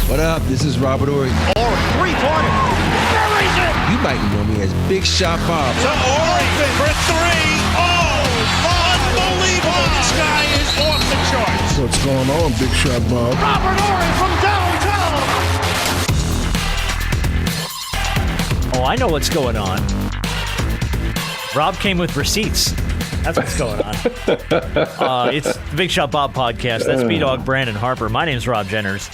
What up? This is Robert Horry. Orry, three-pointer. Buries it. You might know me as Big Shot Bob. To Orry for three. Oh, unbelievable. This guy is off the charts. What's going on, Big Shot Bob? Robert Horry from downtown. Oh, I know what's going on. Rob came with receipts. That's what's going on. It's the Big Shot Bob podcast. That's B-Dog Brandon Harper. My name's Rob Jenners.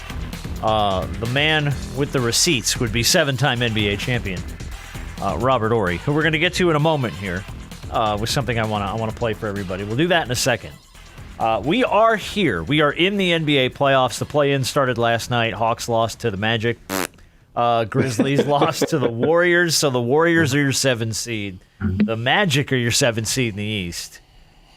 The man with the receipts would be seven-time NBA champion Robert Horry, who we're going to get to in a moment here with something I want to play for everybody. We'll do that in a second. We are here. We are in the NBA playoffs. The play-in started last night. Hawks lost to the Magic. Grizzlies lost to the Warriors. So the Warriors are your 7th seed. The Magic are your 7th seed in the East.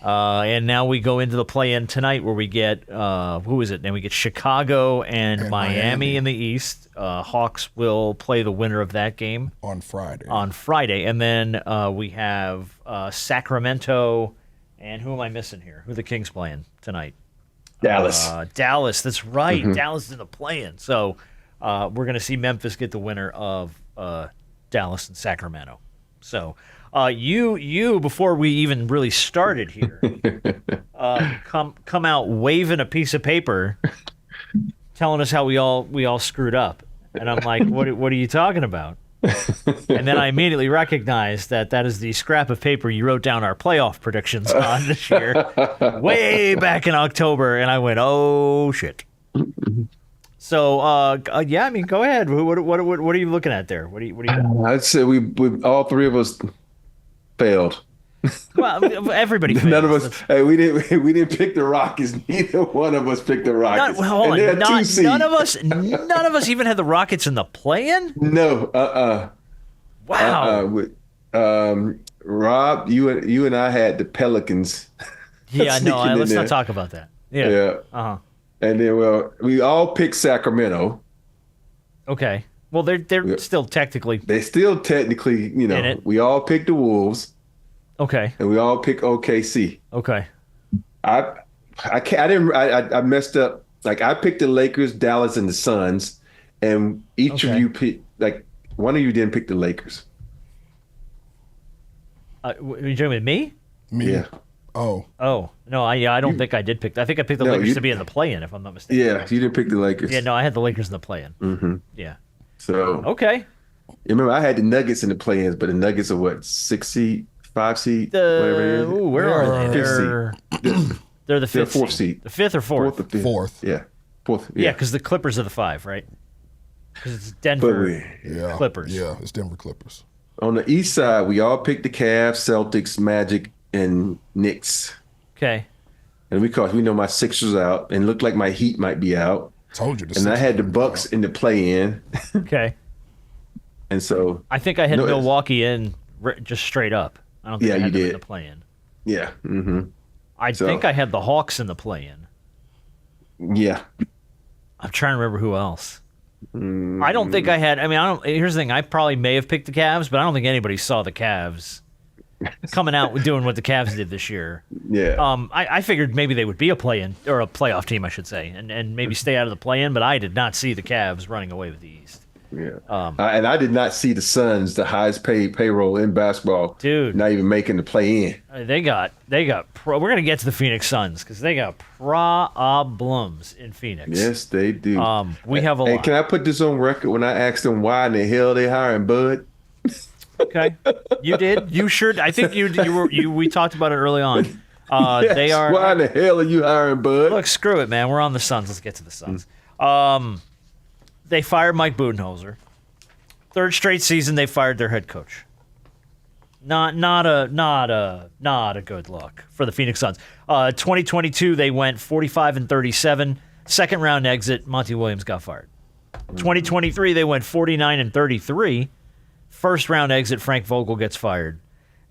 And now we go into the play-in tonight where we get, who is it? Then we get Chicago and Miami in the East. Hawks will play the winner of that game. On Friday. And then we have Sacramento. And who am I missing here? Who are the Kings playing tonight? Dallas. Dallas, that's right. Mm-hmm. Dallas is in the play-in. So we're going to see Memphis get the winner of Dallas and Sacramento. So you before we even really started here, come out waving a piece of paper, telling us how we all screwed up, and I'm like, what are you talking about? And then I immediately recognized that is the scrap of paper you wrote down our playoff predictions on this year, way back in October, and I went, oh shit. So yeah, I mean, go ahead. What are you looking at there? What do you got? I'd say we all three of us failed. Well, everybody failed. None of us. Hey, we didn't pick the Rockets. Neither one of us picked the Rockets. None of us even had the Rockets in the play-in. No. Wow. Rob, you and I had the Pelicans. Yeah, no. Let's not talk about that. Yeah. Uh-huh. And then, we all picked Sacramento. Okay. Well, they're still technically. They still technically, we all picked the Wolves. Okay. And we all picked OKC. Okay. I messed up. Like, I picked the Lakers, Dallas, and the Suns, and each of you picked, like, one of you didn't pick the Lakers. Are you talking about me? Me? Yeah. Oh. No, I don't think I did pick. I think I picked the Lakers to be in the play-in, if I'm not mistaken. Yeah, you didn't pick the Lakers. Yeah, no, I had the Lakers in the play-in. Mm-hmm. Yeah. So. Okay. Remember, I had the Nuggets in the play-ins, but the Nuggets are what, 6 seed, 5 seed, whatever it is. Where are they? They're the 5th 4th seed. The 5th or 4th? Fourth. Yeah. 4th. Yeah, because the Clippers are the 5, right? Because it's Denver Clippers. Yeah, it's Denver Clippers. On the East side, we all picked the Cavs, Celtics, Magic, and Knicks. Okay. And we know my Sixers out, and it looked like my Heat might be out. Told you. And I had the Bucks in the play-in. Okay. And so I think I had Milwaukee in just straight up. I don't think I had them in the play-in. Yeah. Mm-hmm. I think I had the Hawks in the play-in. Yeah. I'm trying to remember who else. I don't think I had. I mean, here's the thing. I probably may have picked the Cavs, but I don't think anybody saw the Cavs coming out with doing what the Cavs did this year. Yeah. I figured maybe they would be a play-in or a playoff team, I should say, and maybe stay out of the play-in. But I did not see the Cavs running away with the East. Yeah. And I did not see the Suns, the highest paid payroll in basketball, dude, not even making the play-in. They got. We're gonna get to the Phoenix Suns because they got problems in Phoenix. Yes, they do. We have a lot. Can I put this on record when I asked them why in the hell they hiring Bud? Okay, you did. You sure? I think you were. We talked about it early on. Yes, they are. Why in the hell are you hiring Bud? Look, screw it, man. We're on the Suns. Let's get to the Suns. They fired Mike Budenholzer. 3rd straight season they fired their head coach. Not a good look for the Phoenix Suns. 2022 they went 45-37. 2nd round exit. Monty Williams got fired. 2023 they went 49-33. 1st round exit. Frank Vogel gets fired.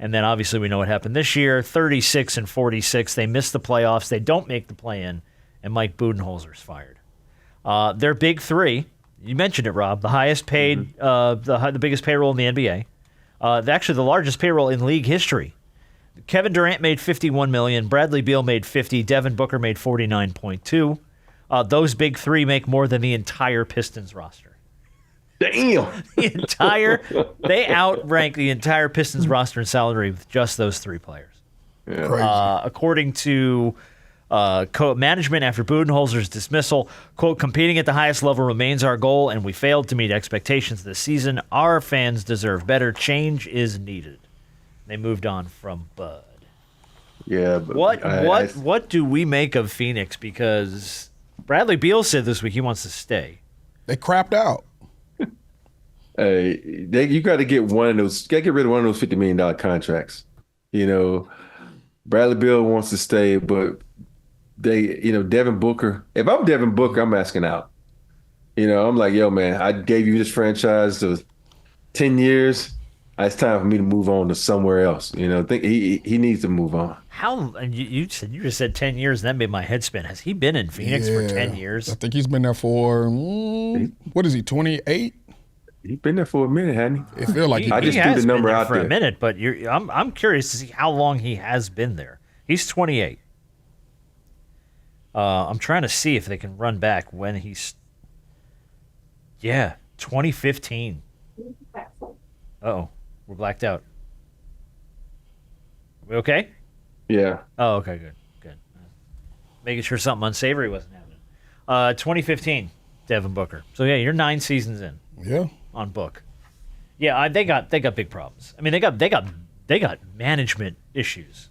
And then obviously we know what happened this year. 36-46. They miss the playoffs. They don't make the play-in, and Mike Budenholzer's fired. Their big three. You mentioned it, Rob. The highest paid, the biggest payroll in the NBA. Actually, the largest payroll in league history. Kevin Durant made $51 million. Bradley Beal made $50. Devin Booker made $49.2. those big three make more than the entire Pistons roster. Damn. They outrank the entire Pistons roster in salary with just those three players. Yeah. Crazy. According to management after Budenholzer's dismissal, quote, competing at the highest level remains our goal, and we failed to meet expectations this season. Our fans deserve better. Change is needed. They moved on from Bud. Yeah. But What do we make of Phoenix? Because Bradley Beal said this week he wants to stay. They crapped out. You got to get one of those. Got to get rid of one of those $50 million contracts. You know, Bradley Beal wants to stay, but Devin Booker. If I'm Devin Booker, I'm asking out. I'm like, yo, man, I gave you this franchise for 10 years. It's time for me to move on to somewhere else. Think he needs to move on. How? And you just said 10 years, and that made my head spin. Has he been in Phoenix for 10 years? I think he's been there for what is he, 28? He's been there for a minute, hasn't he? It feels like I just threw the number out for there a minute, but I'm curious to see how long he has been there. He's 28. I'm trying to see if they can run back when he's. Yeah, 2015. Uh-oh, we're blacked out. We okay? Yeah. Oh, okay, good. Making sure something unsavory wasn't happening. 2015, Devin Booker. So yeah, you're 9 seasons in. Yeah. On Book. Yeah, they got big problems. I mean, they got management issues.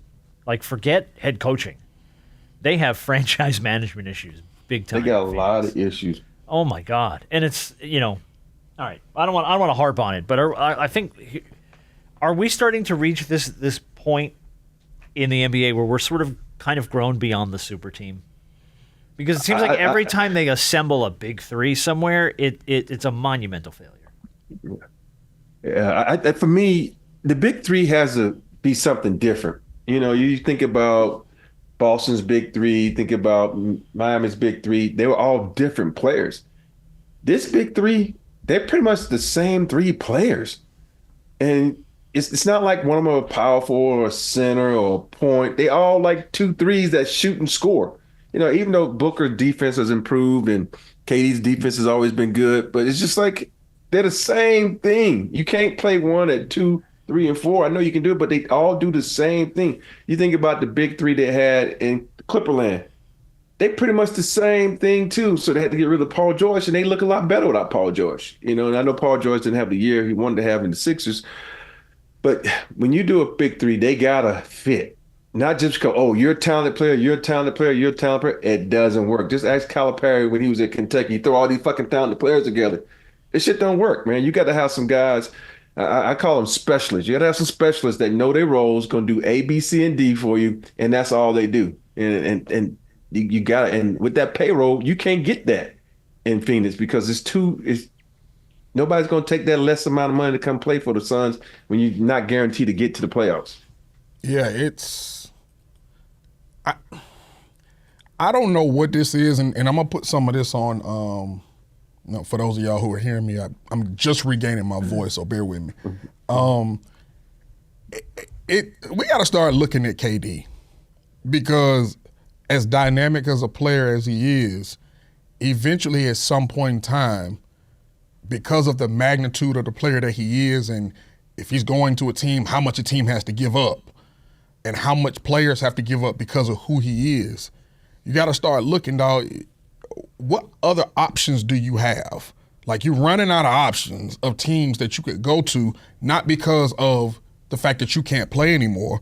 Like, forget head coaching. They have franchise management issues, big time. They got a lot of issues. Oh my God! And it's all right. I don't want to harp on it, but I think are we starting to reach this point in the NBA where we're sort of kind of grown beyond the super team? Because it seems like every time they assemble a big three somewhere, it's a monumental failure. Yeah, for me, the big three has to be something different. You think about Boston's big three, think about Miami's big three. They were all different players. This big three, they're pretty much the same 3 players. And it's not like one of them a power forward or a center or a point. They all like 2 threes that shoot and score. Even though Booker's defense has improved and KD's defense has always been good, but it's just like they're the same thing. You can't play one at 2, 3, and 4. I know you can do it, but they all do the same thing. You think about the big three they had in Clipperland. They pretty much the same thing too. So they had to get rid of Paul George, and they look a lot better without Paul George. And I know Paul George didn't have the year he wanted to have in the Sixers, but when you do a big three, they gotta fit. Not just go, oh, you're a talented player, you're a talented player, you're a talented player. It doesn't work. Just ask Calipari when he was at Kentucky. He throw all these fucking talented players together. This shit don't work, man. You got to have some guys. I call them specialists. You got to have some specialists that know their roles, going to do A, B, C, and D for you, and that's all they do. And you got to. And with that payroll, you can't get that in Phoenix because nobody's going to take that less amount of money to come play for the Suns when you're not guaranteed to get to the playoffs. Yeah, I don't know what this is, and I'm gonna put some of this on. For those of y'all who are hearing me, I'm just regaining my voice, so bear with me. We got to start looking at KD because as dynamic as a player as he is, eventually at some point in time, because of the magnitude of the player that he is, and if he's going to a team, how much a team has to give up, and how much players have to give up because of who he is, you got to start looking, dog, what other options do you have? Like, you're running out of options of teams that you could go to, not because of the fact that you can't play anymore,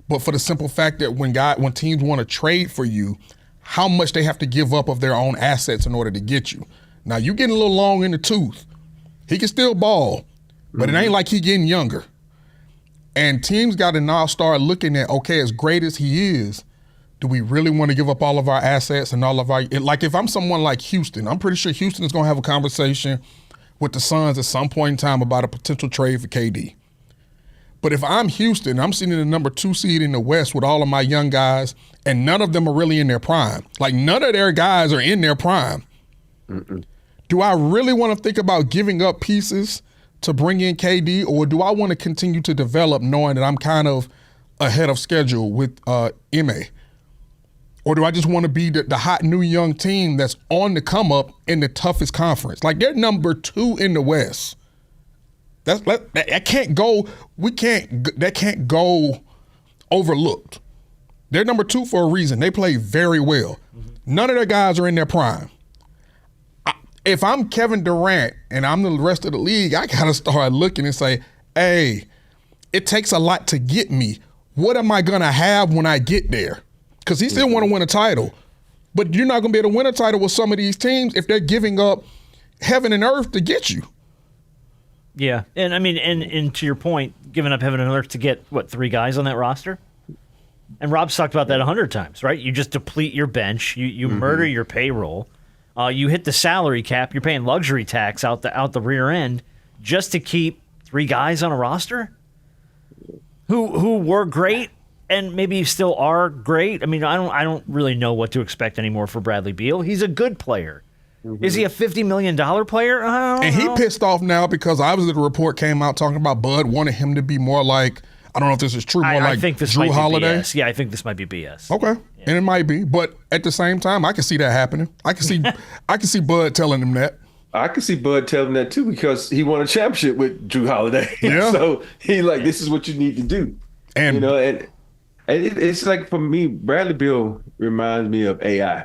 but for the simple fact that when teams want to trade for you, how much they have to give up of their own assets in order to get you. Now, you're getting a little long in the tooth. He can still ball, but it ain't like he getting younger. And teams got to now start looking at, okay, as great as he is, do we really want to give up all of our assets and all of our – like if I'm someone like Houston, I'm pretty sure Houston is going to have a conversation with the Suns at some point in time about a potential trade for KD. But if I'm Houston, I'm sitting in the number 2 seed in the West with all of my young guys, and none of them are really in their prime. Like, none of their guys are in their prime. Do I really want to think about giving up pieces to bring in KD, or do I want to continue to develop knowing that I'm kind of ahead of schedule with Ime? Or do I just want to be the hot new young team that's on the come up in the toughest conference? Like, they're number 2 in the West. That can't go. That can't go overlooked. They're number 2 for a reason. They play very well. None of their guys are in their prime. If I'm Kevin Durant and I'm the rest of the league, I gotta start looking and say, hey, it takes a lot to get me. What am I gonna have when I get there? Because he still want to win a title. But you're not going to be able to win a title with some of these teams if they're giving up heaven and earth to get you. Yeah. And I mean, and to your point, giving up heaven and earth to get, 3 guys on that roster? And Rob's talked about that 100 times, right? You just deplete your bench. You murder your payroll. You hit the salary cap. You're paying luxury tax out the rear end just to keep 3 guys on a roster who were great and maybe still are great. I mean, I don't really know what to expect anymore for Bradley Beal. He's a good player. Is he a $50 million player? And he pissed off now because obviously the report came out talking about Bud wanted him to be more like, I don't know if this is true, more I like think this Drew might Holiday. Be BS. Yeah, I think this might be BS. Okay, yeah. And it might be, but at the same time, I can see that happening. I can see Bud telling him that. I can see Bud telling that too because he won a championship with Drew Holiday. Yeah. So he like, this is what you need to do. And and it's like, for me, Bradley Beal reminds me of AI.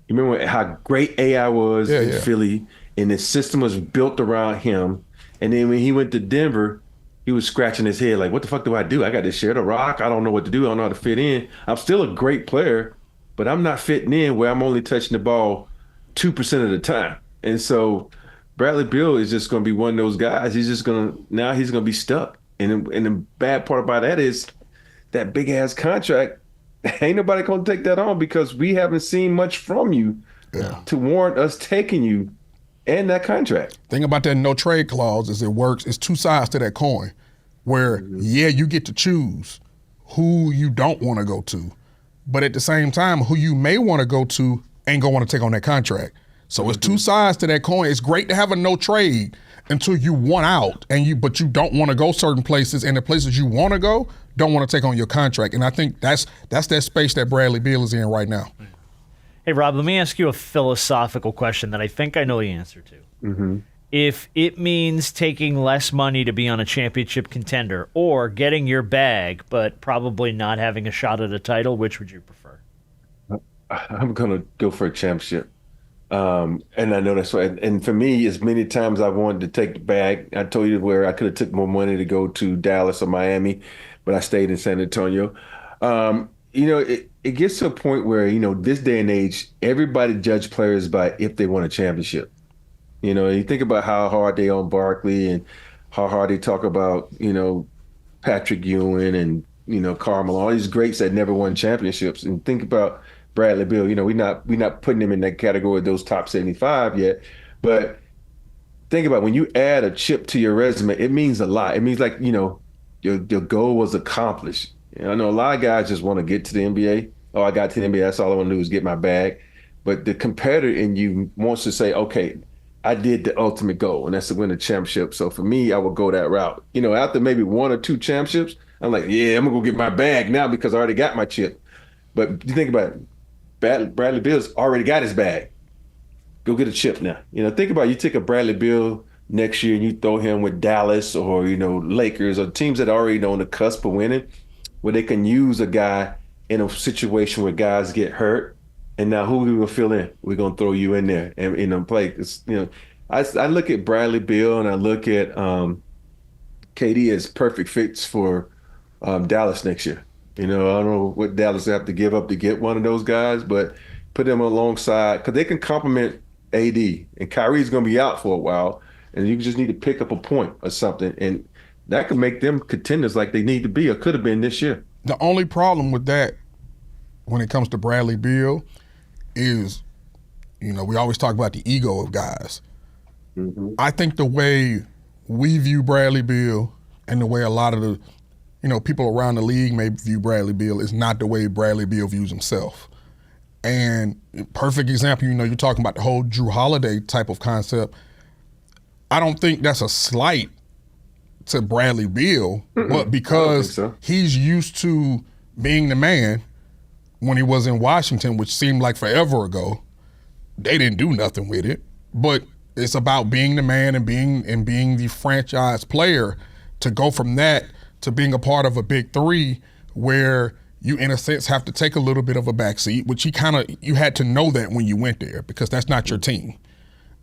You remember how great AI was in Philly, and the system was built around him. And then when he went to Denver, he was scratching his head like, what the fuck do? I got to share the rock. I don't know what to do. I don't know how to fit in. I'm still a great player, but I'm not fitting in where I'm only touching the ball 2% of the time. And so Bradley Beal is just going to be one of those guys. He's going to be stuck. And the bad part about that is that big ass contract. Ain't nobody going to take that on because we haven't seen much from you to warrant us taking you and that contract. Thing about that no trade clause is it works. It's 2 sides to that coin where, you get to choose who you don't want to go to. But at the same time, who you may want to go to ain't going to want to take on that contract. So it's 2 sides to that coin. It's great to have a no trade until you want out, but you don't want to go certain places, and the places you want to go don't want to take on your contract. And I think that's that space that Bradley Beal is in right now. Hey, Rob, let me ask you a philosophical question that I think I know the answer to. If it means taking less money to be on a championship contender or getting your bag but probably not having a shot at a title, which would you prefer? I'm going to go for a championship. And I know that's right. And for me, as many times I wanted to take the bag, I told you where I could have took more money to go to Dallas or Miami, but I stayed in San Antonio. It gets to a point where, this day and age, everybody judge players by if they won a championship. You think about how hard they on Barkley and how hard they talk about, Patrick Ewing and, Carmelo, all these greats that never won championships. And think about Bradley Beal. We're not putting him in that category of those top 75 yet. But think about when you add a chip to your resume, it means a lot. It means like, your goal was accomplished. I know a lot of guys just want to get to the NBA. Oh, I got to the NBA. That's all I want to do is get my bag. But the competitor in you wants to say, okay, I did the ultimate goal, and that's to win a championship. So for me, I would go that route. After maybe 1 or 2 championships, I'm like, yeah, I'm going to go get my bag now because I already got my chip. But you think about it, Bradley Beal's already got his bag. Go get a chip now. Think about it, you take a Bradley Beal next year and you throw him with Dallas or, Lakers or teams that are already on the cusp of winning, where they can use a guy in a situation where guys get hurt. And now who are we going to fill in? We're going to throw you in there and play. It's, I look at Bradley Beal and I look at KD as perfect fits for Dallas next year. I don't know what Dallas have to give up to get one of those guys, but put them alongside because they can complement AD. And Kyrie's going to be out for a while, and you just need to pick up a point or something. And that could make them contenders like they need to be or could have been this year. The only problem with that when it comes to Bradley Beal is, we always talk about the ego of guys. I think the way we view Bradley Beal and the way a lot of the people around the league may view Bradley Beal is not the way Bradley Beal views himself. And perfect example, you're talking about the whole Drew Holiday type of concept. I don't think that's a slight to Bradley Beal, but because he's used to being the man, when he was in Washington, which seemed like forever ago. They didn't do nothing with it, but it's about being the man and being the franchise player to go from that to being a part of a big three where you, in a sense, have to take a little bit of a backseat, which you had to know that when you went there because that's not your team.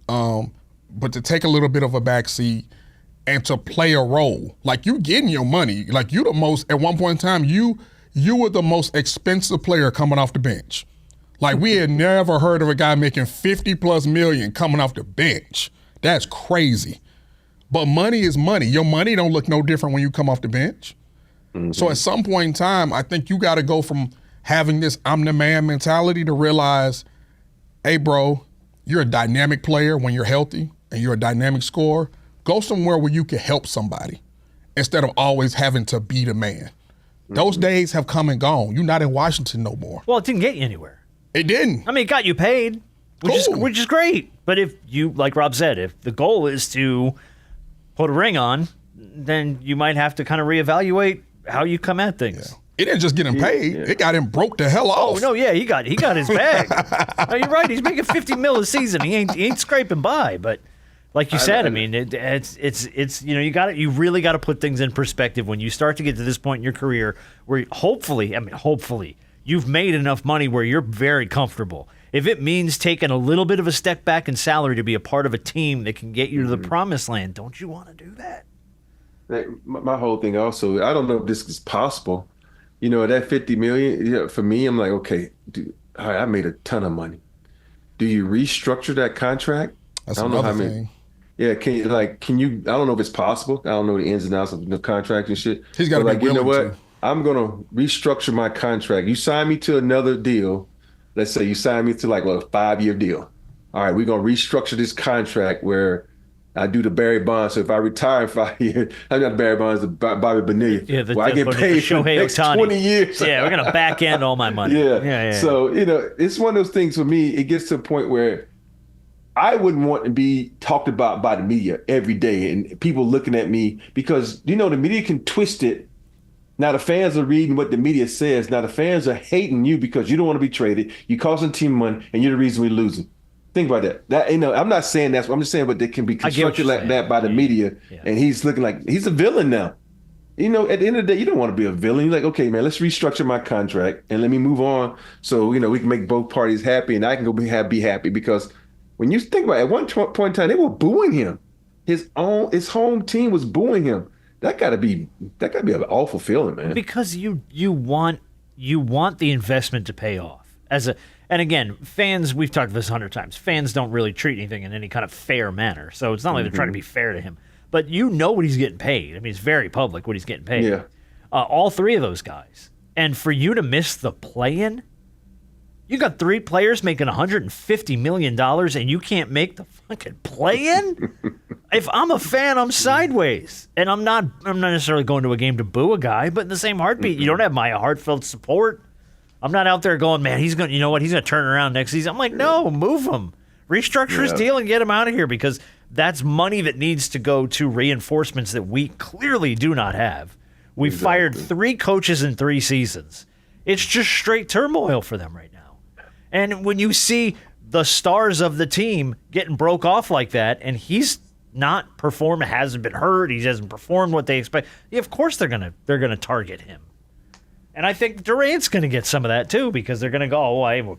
But to take a little bit of a backseat and to play a role, like you getting your money, like you the most, at one point in time, you were the most expensive player coming off the bench. Like we had never heard of a guy making 50 plus million coming off the bench. That's crazy. But money is money. Your money don't look no different when you come off the bench. Mm-hmm. So at some point in time, I think you got to go from having this I'm the man mentality to realize, hey, bro, you're a dynamic player when you're healthy and you're a dynamic scorer. Go somewhere where you can help somebody instead of always having to be the man. Mm-hmm. Those days have come and gone. You're not in Washington no more. Well, it didn't get you anywhere. It didn't. I mean, it got you paid, which is great. But if you, like Rob said, if the goal is to put a ring on, then you might have to kind of reevaluate how you come at things. Yeah. It didn't just get him paid. Yeah. It got him broke the hell off. Oh, no, yeah, he got his bag. No, you're right. He's making $50 million a season. He ain't scraping by. But like you said, I mean, it's you really got to put things in perspective when you start to get to this point in your career where hopefully, you've made enough money where you're very comfortable. If it means taking a little bit of a step back in salary to be a part of a team that can get you to the promised land, don't you want to do that? My whole thing also, I don't know if this is possible. You know, that $50 million, for me, I'm like, okay, dude, I made a ton of money. Do you restructure that contract? That's another thing. Yeah, can you, I don't know if it's possible. I don't know the ins and outs of the contract and shit. He's got to be willing, you know what? I'm going to restructure my contract. You sign me to another deal. Let's say you sign me to a 5-year deal. All right, we're going to restructure this contract where I do the Barry Bonds. So if I retire in 5 years, I'm not Barry Bonds, the Bobby Bonilla. Yeah, I get paid for the next 20 years. Yeah, we're going to back end all my money. Yeah. So, it's one of those things for me, it gets to a point where I wouldn't want to be talked about by the media every day and people looking at me because, the media can twist it. Now the fans are reading what the media says. Now the fans are hating you because you don't want to be traded. You're costing team money and you're the reason we're losing. Think about that. I'm not saying that's what I'm just saying, but they can be constructed like that by the media. Yeah. And he's looking like he's a villain now. At the end of the day, you don't want to be a villain. You're like, okay, man, let's restructure my contract and let me move on so, we can make both parties happy and I can go be happy because when you think about it, at one point in time, they were booing him. His home team was booing him. That gotta be an awful feeling, man. Because you want the investment to pay off. And again, fans, we've talked this 100 times. Fans don't really treat anything in any kind of fair manner. So it's not like they're trying to be fair to him. But you know what he's getting paid. I mean, it's very public what he's getting paid. Yeah. All three of those guys. And for you to miss the play-in, you got 3 players making $150 million and you can't make the fucking play-in? If I'm a fan, I'm sideways. And I'm not necessarily going to a game to boo a guy, but in the same heartbeat, you don't have my heartfelt support. I'm not out there going, man, he's going to turn around next season. I'm like, no, move him. Restructure his deal and get him out of here because that's money that needs to go to reinforcements that we clearly do not have. We fired 3 coaches in 3 seasons. It's just straight turmoil for them right now. And when you see the stars of the team getting broke off like that, and he's not performed, hasn't been hurt, he hasn't performed what they expect, of course they're gonna target him. And I think Durant's gonna get some of that too, because they're gonna go,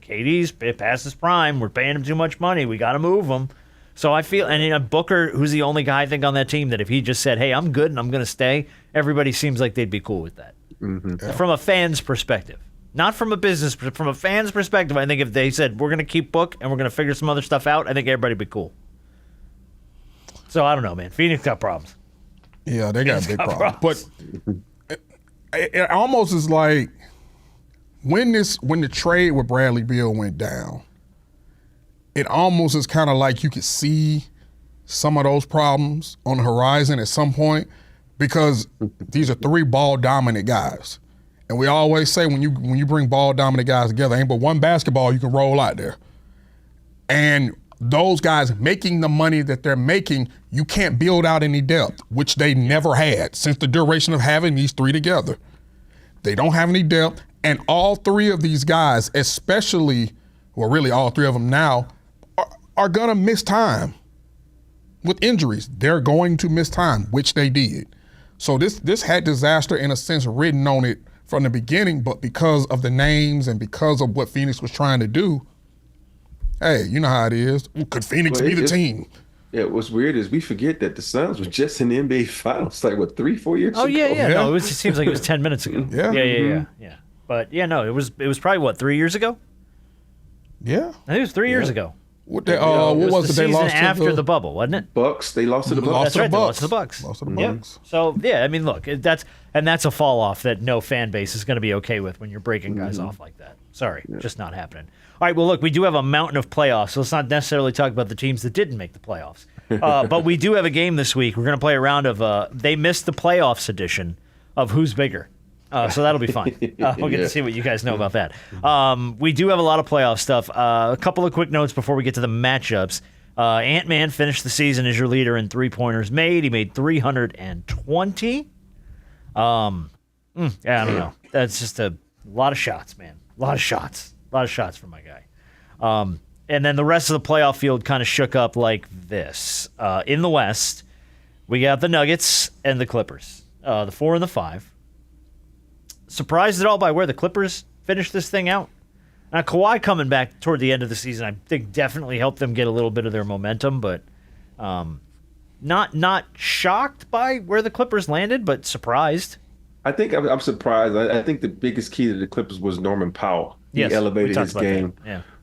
KD's past his prime, we're paying him too much money, we gotta move him. So I feel, and Booker, who's the only guy I think on that team that if he just said, hey, I'm good and I'm gonna stay, everybody seems like they'd be cool with that. Mm-hmm. From a fan's perspective. Not from a business, but from a fan's perspective, I think if they said, we're going to keep Book and we're going to figure some other stuff out, I think everybody would be cool. So, I don't know, man. Phoenix got problems. Yeah, they got big problems. But it almost is like when the trade with Bradley Beal went down, it almost is kind of like you could see some of those problems on the horizon at some point because these are 3 ball-dominant guys. And we always say when you bring ball-dominant guys together, ain't but one basketball you can roll out there. And those guys making the money that they're making, you can't build out any depth, which they never had since the duration of having these 3 together. They don't have any depth, And all three of these guys, especially, well, really all three of them now, are going to miss time with injuries. They're going to miss time, which they did. So this had disaster in a sense written on it from the beginning, but because of the names and because of what Phoenix was trying to do, hey, you know how it is. Could Phoenix be the team? Yeah, what's weird is we forget that the Suns were just in the NBA Finals like, 3-4 years ago? Oh, yeah. No, it seems like it was 10 minutes ago. Yeah. Yeah. But, yeah, no, it was probably, 3 years ago? Yeah. I think it was 3 years ago. What was the it? They lost after to the bubble, wasn't it? Bucks. They lost to the Bucks. Lost That's to right, the they Bucks. lost to the Bucks. Lost to the Yeah. Bucks. So, yeah, I mean, look, that's a fall off that no fan base is going to be okay with when you're breaking guys off like that. Sorry, just not happening. All right, well, look, we do have a mountain of playoffs, so let's not necessarily talk about the teams that didn't make the playoffs. But we do have a game this week. We're going to play a round of they missed the playoffs edition of Who's Bigger. So that'll be fun. We'll get to see what you guys know about that. We do have a lot of playoff stuff. A couple of quick notes before we get to the matchups. Ant-Man finished the season as your leader in three-pointers made. He made 320. I don't know. That's just a lot of shots, man. A lot of shots from my guy. And then the rest of the playoff field kind of shook up like this. In the West, we got the Nuggets and the Clippers, the 4 and the 5. Surprised at all by where the Clippers finished this thing out? Now, Kawhi coming back toward the end of the season, I think definitely helped them get a little bit of their momentum, but not shocked by where the Clippers landed, but surprised. I think I'm surprised. I think the biggest key to the Clippers was Norman Powell. He elevated his game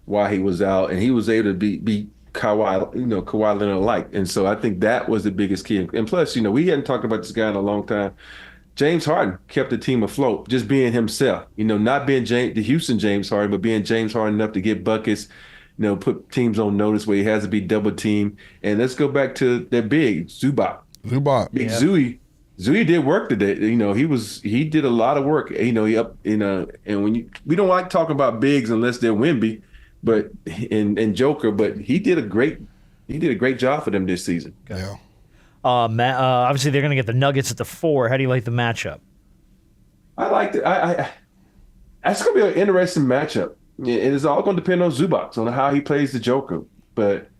while he was out, and he was able to be Kawhi, Kawhi Leonard alike. And so I think that was the biggest key. And plus, we hadn't talked about this guy in a long time. James Harden kept the team afloat, just being himself. Not being the Houston James Harden, but being James Harden enough to get buckets, put teams on notice where he has to be double teamed. And let's go back to their big Zubac. Big Zooey did work today. He did a lot of work. He up and we don't like talking about bigs unless they're Wemby, but and Joker, but he did a great job for them this season. Okay. Yeah. Obviously, they're going to get the Nuggets at the 4. How do you like the matchup? I like it. That's going to be an interesting matchup. It is all going to depend on Zubac, on how he plays the Joker. But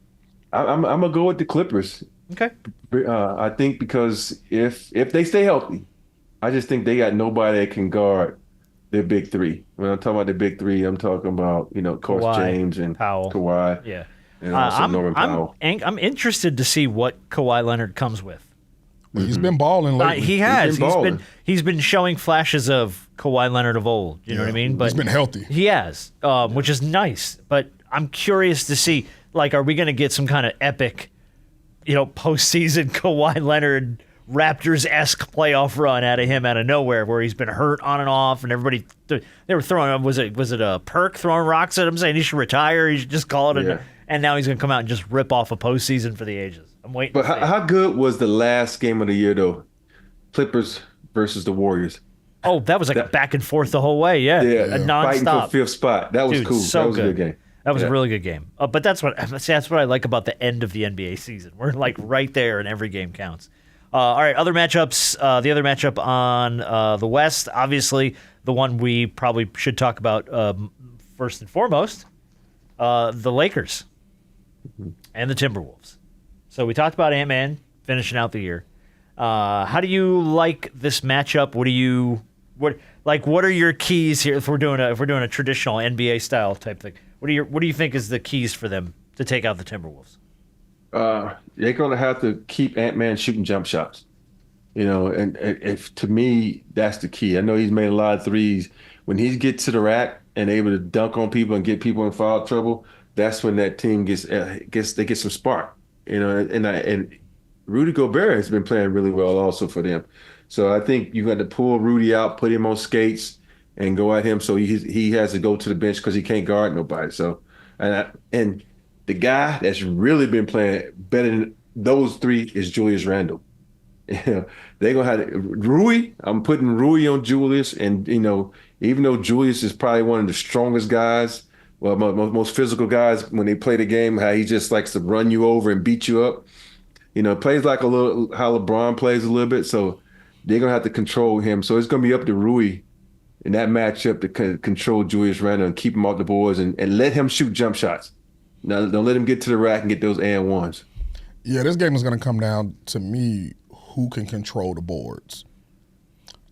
I'm going to go with the Clippers. Okay. I think because if they stay healthy, I just think they got nobody that can guard their big three. When I'm talking about the big three, I'm talking about, of course, Kawhi, James and Powell. Kawhi. Yeah. And also Norman Powell. I'm interested to see what Kawhi Leonard comes with. Well, he's been balling lately. He has. Balling. He's been showing flashes of Kawhi Leonard of old. You know what I mean? But he's been healthy. He has, which is nice. But I'm curious to see, are we going to get some kind of epic, postseason Kawhi Leonard Raptors-esque playoff run out of him out of nowhere, where he's been hurt on and off, and everybody they were throwing. Was it a Perk throwing rocks at him, saying he should retire? He should just call it. And now he's going to come out and just rip off a postseason for the ages. I'm waiting. But how good was the last game of the year, though? Clippers versus the Warriors. Oh, that was a back and forth the whole way. Yeah. Nonstop. Fighting for fifth spot. That was cool. So that was a good game. That was a really good game. But that's what I like about the end of the NBA season. We're right there, and every game counts. All right, other matchups. The other matchup on the West, obviously, the one we probably should talk about first and foremost, the Lakers and the Timberwolves. So we talked about Ant-Man finishing out the year. How do you like this matchup? What are your keys here if we're doing a traditional NBA style type thing? What do you think is the keys for them to take out the Timberwolves? They're going to have to keep Ant-Man shooting jump shots. And if to me that's the key. I know he's made a lot of threes. When he gets to the rack and able to dunk on people and get people in foul trouble, that's when that team gets some spark. And Rudy Gobert has been playing really well also for them. So I think you got to pull Rudy out, put him on skates, and go at him. So he has to go to the bench because he can't guard nobody. So and the guy that's really been playing better than those three is Julius Randle. They're gonna have Rui. I'm putting Rui on Julius, and even though Julius is probably one of the strongest guys, well, most physical guys when they play the game, how he just likes to run you over and beat you up. Plays like a little how LeBron plays a little bit. So they're gonna have to control him. So it's gonna be up to Rui in that matchup to control Julius Randle and keep him off the boards and let him shoot jump shots. Now, don't let him get to the rack and get those and ones. Yeah, this game is going to come down to me who can control the boards.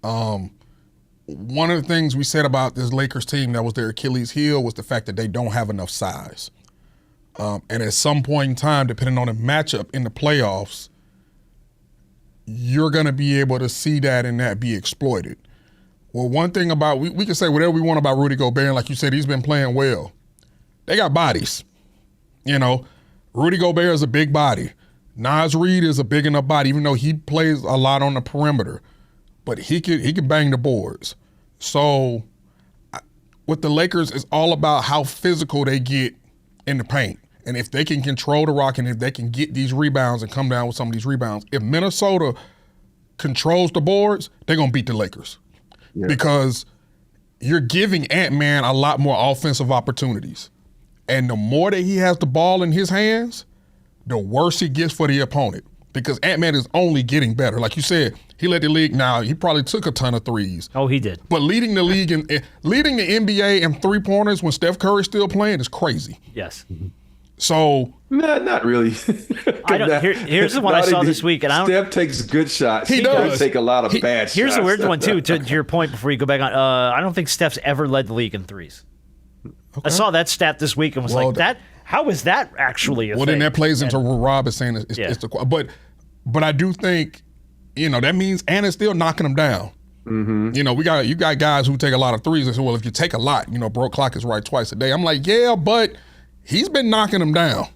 One of the things we said about this Lakers team that was their Achilles heel was the fact that they don't have enough size. And at some point in time, depending on the matchup in the playoffs, you're going to be able to see that and that be exploited. Well, one thing about, we can say whatever we want about Rudy Gobert, and like you said, he's been playing well. They got bodies. You know, Rudy Gobert is a big body. Naz Reid is a big enough body, even though he plays a lot on the perimeter. But he can bang the boards. So with the Lakers, it's all about how physical they get in the paint. And if they can control the rock and if they can get these rebounds and come down with some of these rebounds, if Minnesota controls the boards, they're going to beat the Lakers. Yeah. Because you're giving Ant-Man a lot more offensive opportunities. And the more that he has the ball in his hands, the worse it gets for the opponent. Because Ant-Man is only getting better. Like you said, he led the league. Now, he probably took a ton of threes. Oh, he did. But leading the league and leading the NBA in three-pointers when Steph Curry's still playing is crazy. Yes. So no, not really. I don't. Here's the one I saw this week, and I don't. Steph takes good shots. He does take a lot of bad shots. Here's the weird one too. To your point, before you go back on, I don't think Steph's ever led the league in threes. Okay. I saw that stat this week and was like, that. How is that actually a thing? Then that plays into what Rob is saying. It's the but I do think, that means Anna's still knocking them down. Mm-hmm. You got guys who take a lot of threes and say, well, if you take a lot, broke clock is right twice a day. I'm like, yeah, but he's been knocking them down.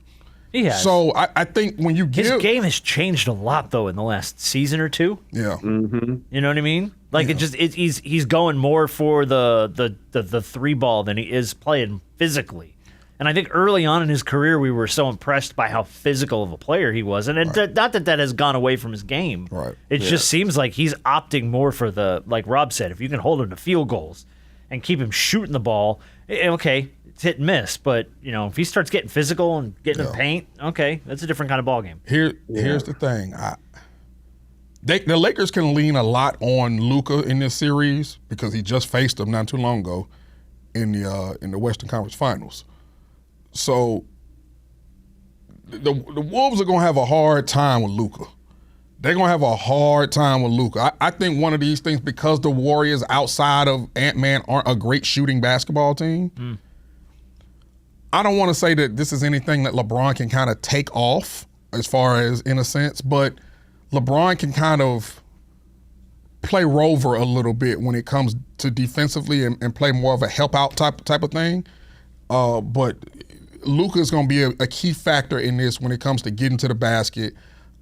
He has. So I think when you his game has changed a lot though in the last season or two. Yeah. Mm-hmm. You know what I mean? Like he's going more for the three ball than he is playing physically. And I think early on in his career, we were so impressed by how physical of a player he was. And not that has gone away from his game. Right. It just seems like he's opting more for like Rob said, if you can hold him to field goals and keep him shooting the ball, okay, it's hit and miss. But, if he starts getting physical and getting in the paint, okay, that's a different kind of ball game. Here's the thing. The Lakers can lean a lot on Luka in this series because he just faced them not too long ago in the Western Conference Finals. So the Wolves are going to have a hard time with Luka. They're going to have a hard time with Luka. I think one of these things, because the Warriors outside of Ant-Man aren't a great shooting basketball team, I don't want to say that this is anything that LeBron can kind of take off as far as in a sense, but LeBron can kind of play rover a little bit when it comes to defensively and play more of a help out type of thing. But Luka is going to be a key factor in this when it comes to getting to the basket.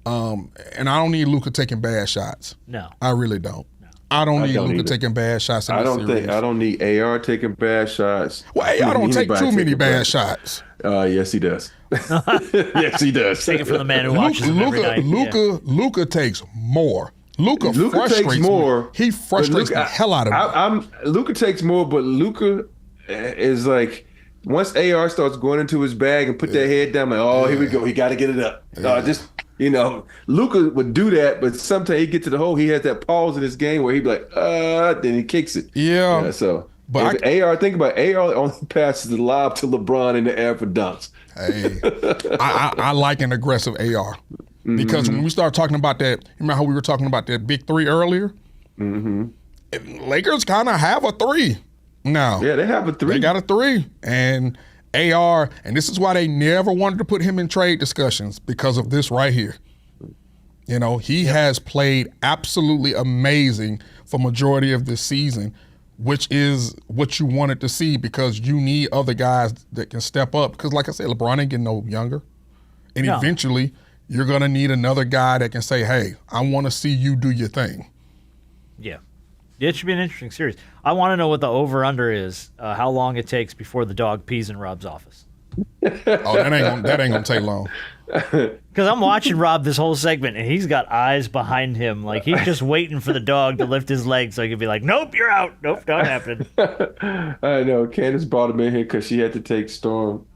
And I don't need Luka taking bad shots. No. I really don't. No. I don't need Luka taking bad shots in this series. I don't need AR taking bad shots. Well, AR don't take too many bad shots. Yes, he does. Yes, he does. Take it from the man who watches him every night. Luka takes more. Luka takes more. Me. He frustrates the hell out of me. Luka takes more, but Luka is like, once AR starts going into his bag and put that head down, like, here we go. He got to get it up. Luka would do that, but sometimes he get to the hole. He has that pause in his game where he'd be like, then he kicks it. Yeah. But think about it, AR only passes the lob to LeBron in the air for dunks. Hey, I like an aggressive AR because when we start talking about that, remember how we were talking about that big three earlier? Mm-hmm. Lakers kind of have a three. No. Yeah, they have a three. They got a three. And AR, and this is why they never wanted to put him in trade discussions because of this right here. He has played absolutely amazing for majority of this season, which is what you wanted to see because you need other guys that can step up. Because like I said, LeBron ain't getting no younger. And eventually you're going to need another guy that can say, hey, I want to see you do your thing. Yeah. It should be an interesting series. I want to know what the over-under is, how long it takes before the dog pees in Rob's office. That ain't gonna take long. Because I'm watching Rob this whole segment, and he's got eyes behind him. Like, he's just waiting for the dog to lift his leg so he can be like, nope, you're out. Nope, not happening. I know. Candace brought him in here because she had to take Storm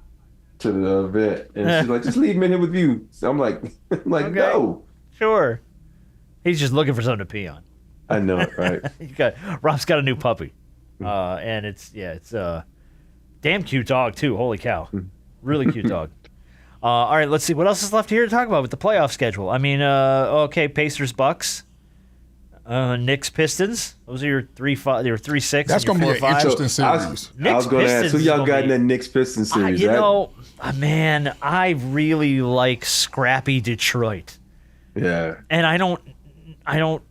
to the vet. And she's like, just leave him in here with you. So I'm like, okay. No. Sure. He's just looking for something to pee on. I know it, right? Rob's got a new puppy. And it's a damn cute dog too. Holy cow, really cute dog. All right, let's see what else is left here to talk about with the playoff schedule. I mean, okay, Pacers, Bucks, Knicks, Pistons. Those are your 3-5. Your 3-6. That's going to be an interesting series. I was going to ask who y'all got in that Knicks Pistons series. Man, I really like scrappy Detroit. Yeah, and I don't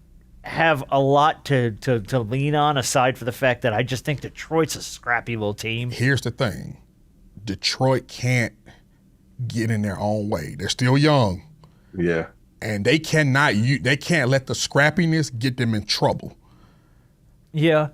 have a lot to lean on aside for the fact that I just think Detroit's a scrappy little team. Here's the thing. Detroit can't get in their own way. They're still young. Yeah. And they can't let the scrappiness get them in trouble. Yeah.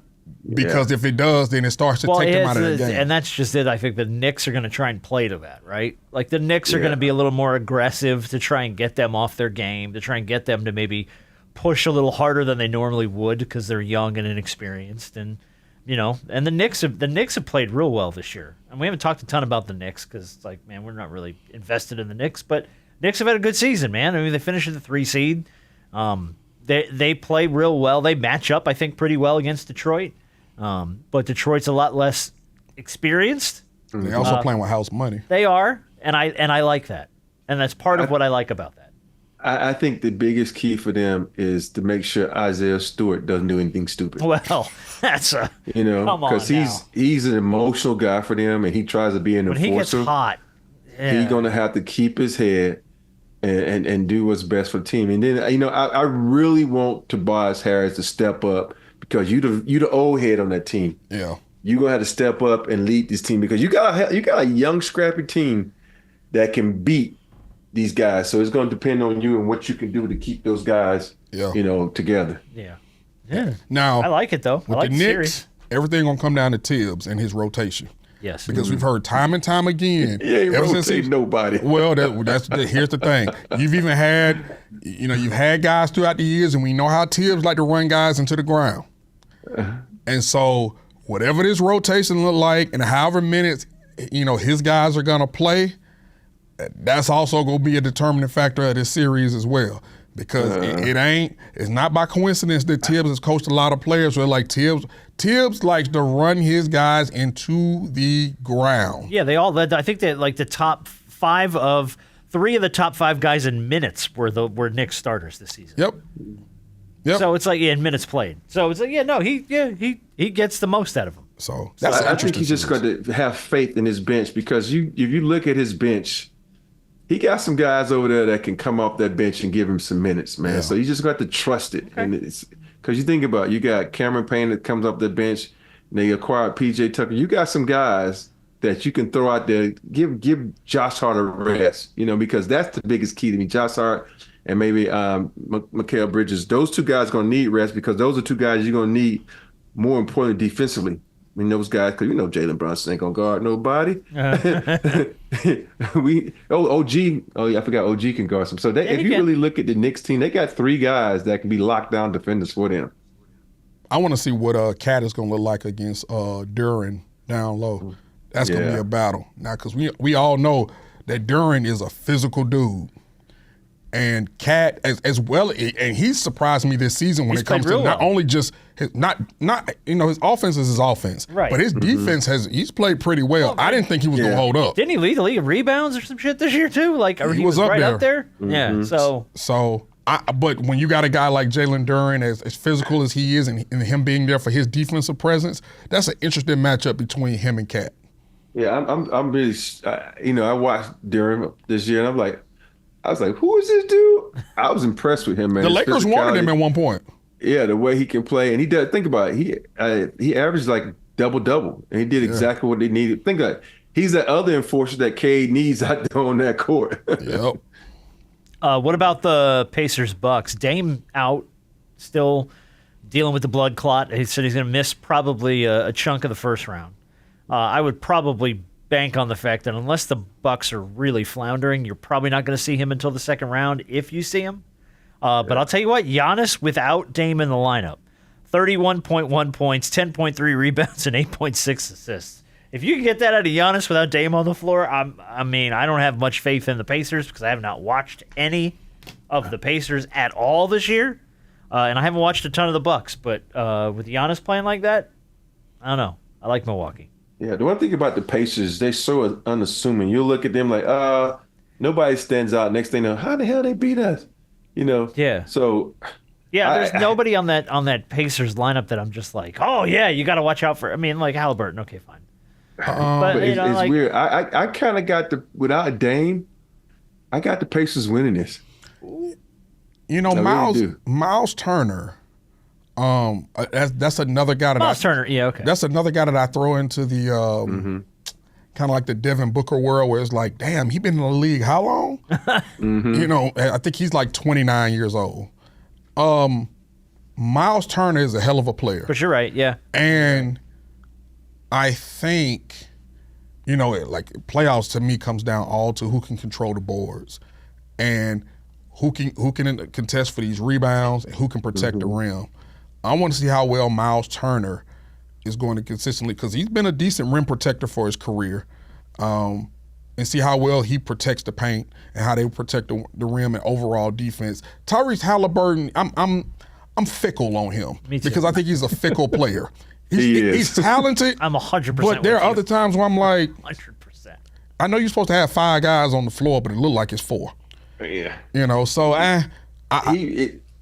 Because if it does, then it starts to take them out of the game. And that's just it. I think the Knicks are going to try and play to that, right? Like the Knicks are going to be a little more aggressive to try and get them off their game, to try and get them to maybe push a little harder than they normally would because they're young and inexperienced. And, and the Knicks have played real well this year. And we haven't talked a ton about the Knicks because, man, we're not really invested in the Knicks. But Knicks have had a good season, man. I mean, they finished at the 3 seed. They play real well. They match up, I think, pretty well against Detroit. But Detroit's a lot less experienced. They're also playing with house money. They are, and I like that. And that's part of what I like about that. I think the biggest key for them is to make sure Isaiah Stewart doesn't do anything stupid. Well, that's a because he's an emotional guy for them, and he tries to be an enforcer. When he gets hot, he's going to have to keep his head and do what's best for the team. And then I really want Tobias Harris to step up because you the old head on that team. Yeah, you're gonna have to step up and lead this team because you got a young scrappy team that can beat these guys. So it's going to depend on you and what you can do to keep those guys, together. Yeah. Now I like it though. With I like the the Knicks, series. Everything gonna come down to Tibbs and his rotation. Yes. Because we've heard time and time again. He ain't rotating nobody. Well, here's the thing. You've even had, you've had guys throughout the years, and we know how Tibbs like to run guys into the ground. And so whatever this rotation look like and however minutes, his guys are gonna play, that's also going to be a determining factor of this series as well. Because it's not by coincidence that Tibbs has coached a lot of players where Tibbs likes to run his guys into the ground. Yeah, they all I think that the top 3 of the top 5 guys in minutes were Knicks starters this season. Yep. So it's in minutes played. So it's he gets the most out of them. So that's I think he's just going to have faith in hhis bench because if you look at his bench, he got some guys over there that can come off that bench and give him some minutes, man. Yeah. So you just got to trust it. Okay. And because you think about it, you got Cameron Payne that comes off the bench, and they acquired PJ Tucker. You got some guys that you can throw out there. Give Josh Hart a rest, because that's the biggest key to me. Josh Hart and maybe Mikal Bridges. Those 2 guys are going to need rest because those are 2 guys you're going to need, more importantly, defensively. I mean, those guys, because Jalen Brunson ain't going to guard nobody. I forgot OG can guard some. So if you really look at the Knicks team, they got 3 guys that can be locked down defenders for them. I want to see what Cat is going to look like against Durant down low. That's going to be a battle. Now, because we all know that Durant is a physical dude. And Cat as well, and he's surprised me this season when it comes to not only just his his offense is his offense, right? But his defense he's played pretty well. I didn't think he was gonna hold up. Didn't he lead the league in rebounds or some shit this year too? He was right up there. Mm-hmm. Yeah. But when you got a guy like Jalen Durant, as physical as he is, and him being there for his defensive presence, that's an interesting matchup between him and Cat. Yeah, I'm really. I watched Durant this year, and I was like, who is this dude? I was impressed with him, man. The Lakers wanted him at one point. Yeah, the way he can play. And he does, think about it, he averaged double-double. And he did exactly what they needed. Think about it. He's that other enforcer that Cade needs out there on that court. Yep. What about the Pacers-Bucks? Dame out, still dealing with the blood clot. He said he's going to miss probably a chunk of the first round. I would probably bank on the fact that unless the Bucks are really floundering, you're probably not going to see him until the second round if you see him. But I'll tell you what, Giannis without Dame in the lineup, 31.1 points, 10.3 rebounds, and 8.6 assists. If you can get that out of Giannis without Dame on the floor, I don't have much faith in the Pacers because I have not watched any of the Pacers at all this year, and I haven't watched a ton of the Bucks. But with Giannis playing like that, I don't know. I like Milwaukee. Yeah, the one thing about the Pacers, they're so unassuming. You look at them like, nobody stands out. Next thing you know, how the hell they beat us? Yeah. So yeah, there's nobody on that Pacers lineup that I'm just like, oh yeah, you got to watch out for. I mean, like Halliburton. Okay, fine. But it's weird. I kind of got without Dame, I got the Pacers winning this. Miles Turner. That's another guy that Miles Turner. Yeah, okay. That's another guy that I throw into the kind of like the Devin Booker world, where it's like, damn, he been in the league how long? I think he's like 29 years old. Miles Turner is a hell of a player. But you're right, yeah. And I think, like playoffs to me comes down all to who can control the boards and who can contest for these rebounds and who can protect the rim. I want to see how well Miles Turner is going to consistently, because he's been a decent rim protector for his career, and see how well he protects the paint and how they protect the rim and overall defense. Tyrese Halliburton, I'm fickle on him because I think he's a fickle player. He's talented. I'm 100%. But there are other times where I'm like, 100%. I know you're supposed to have 5 guys on the floor, but it looked like it's 4. Yeah. So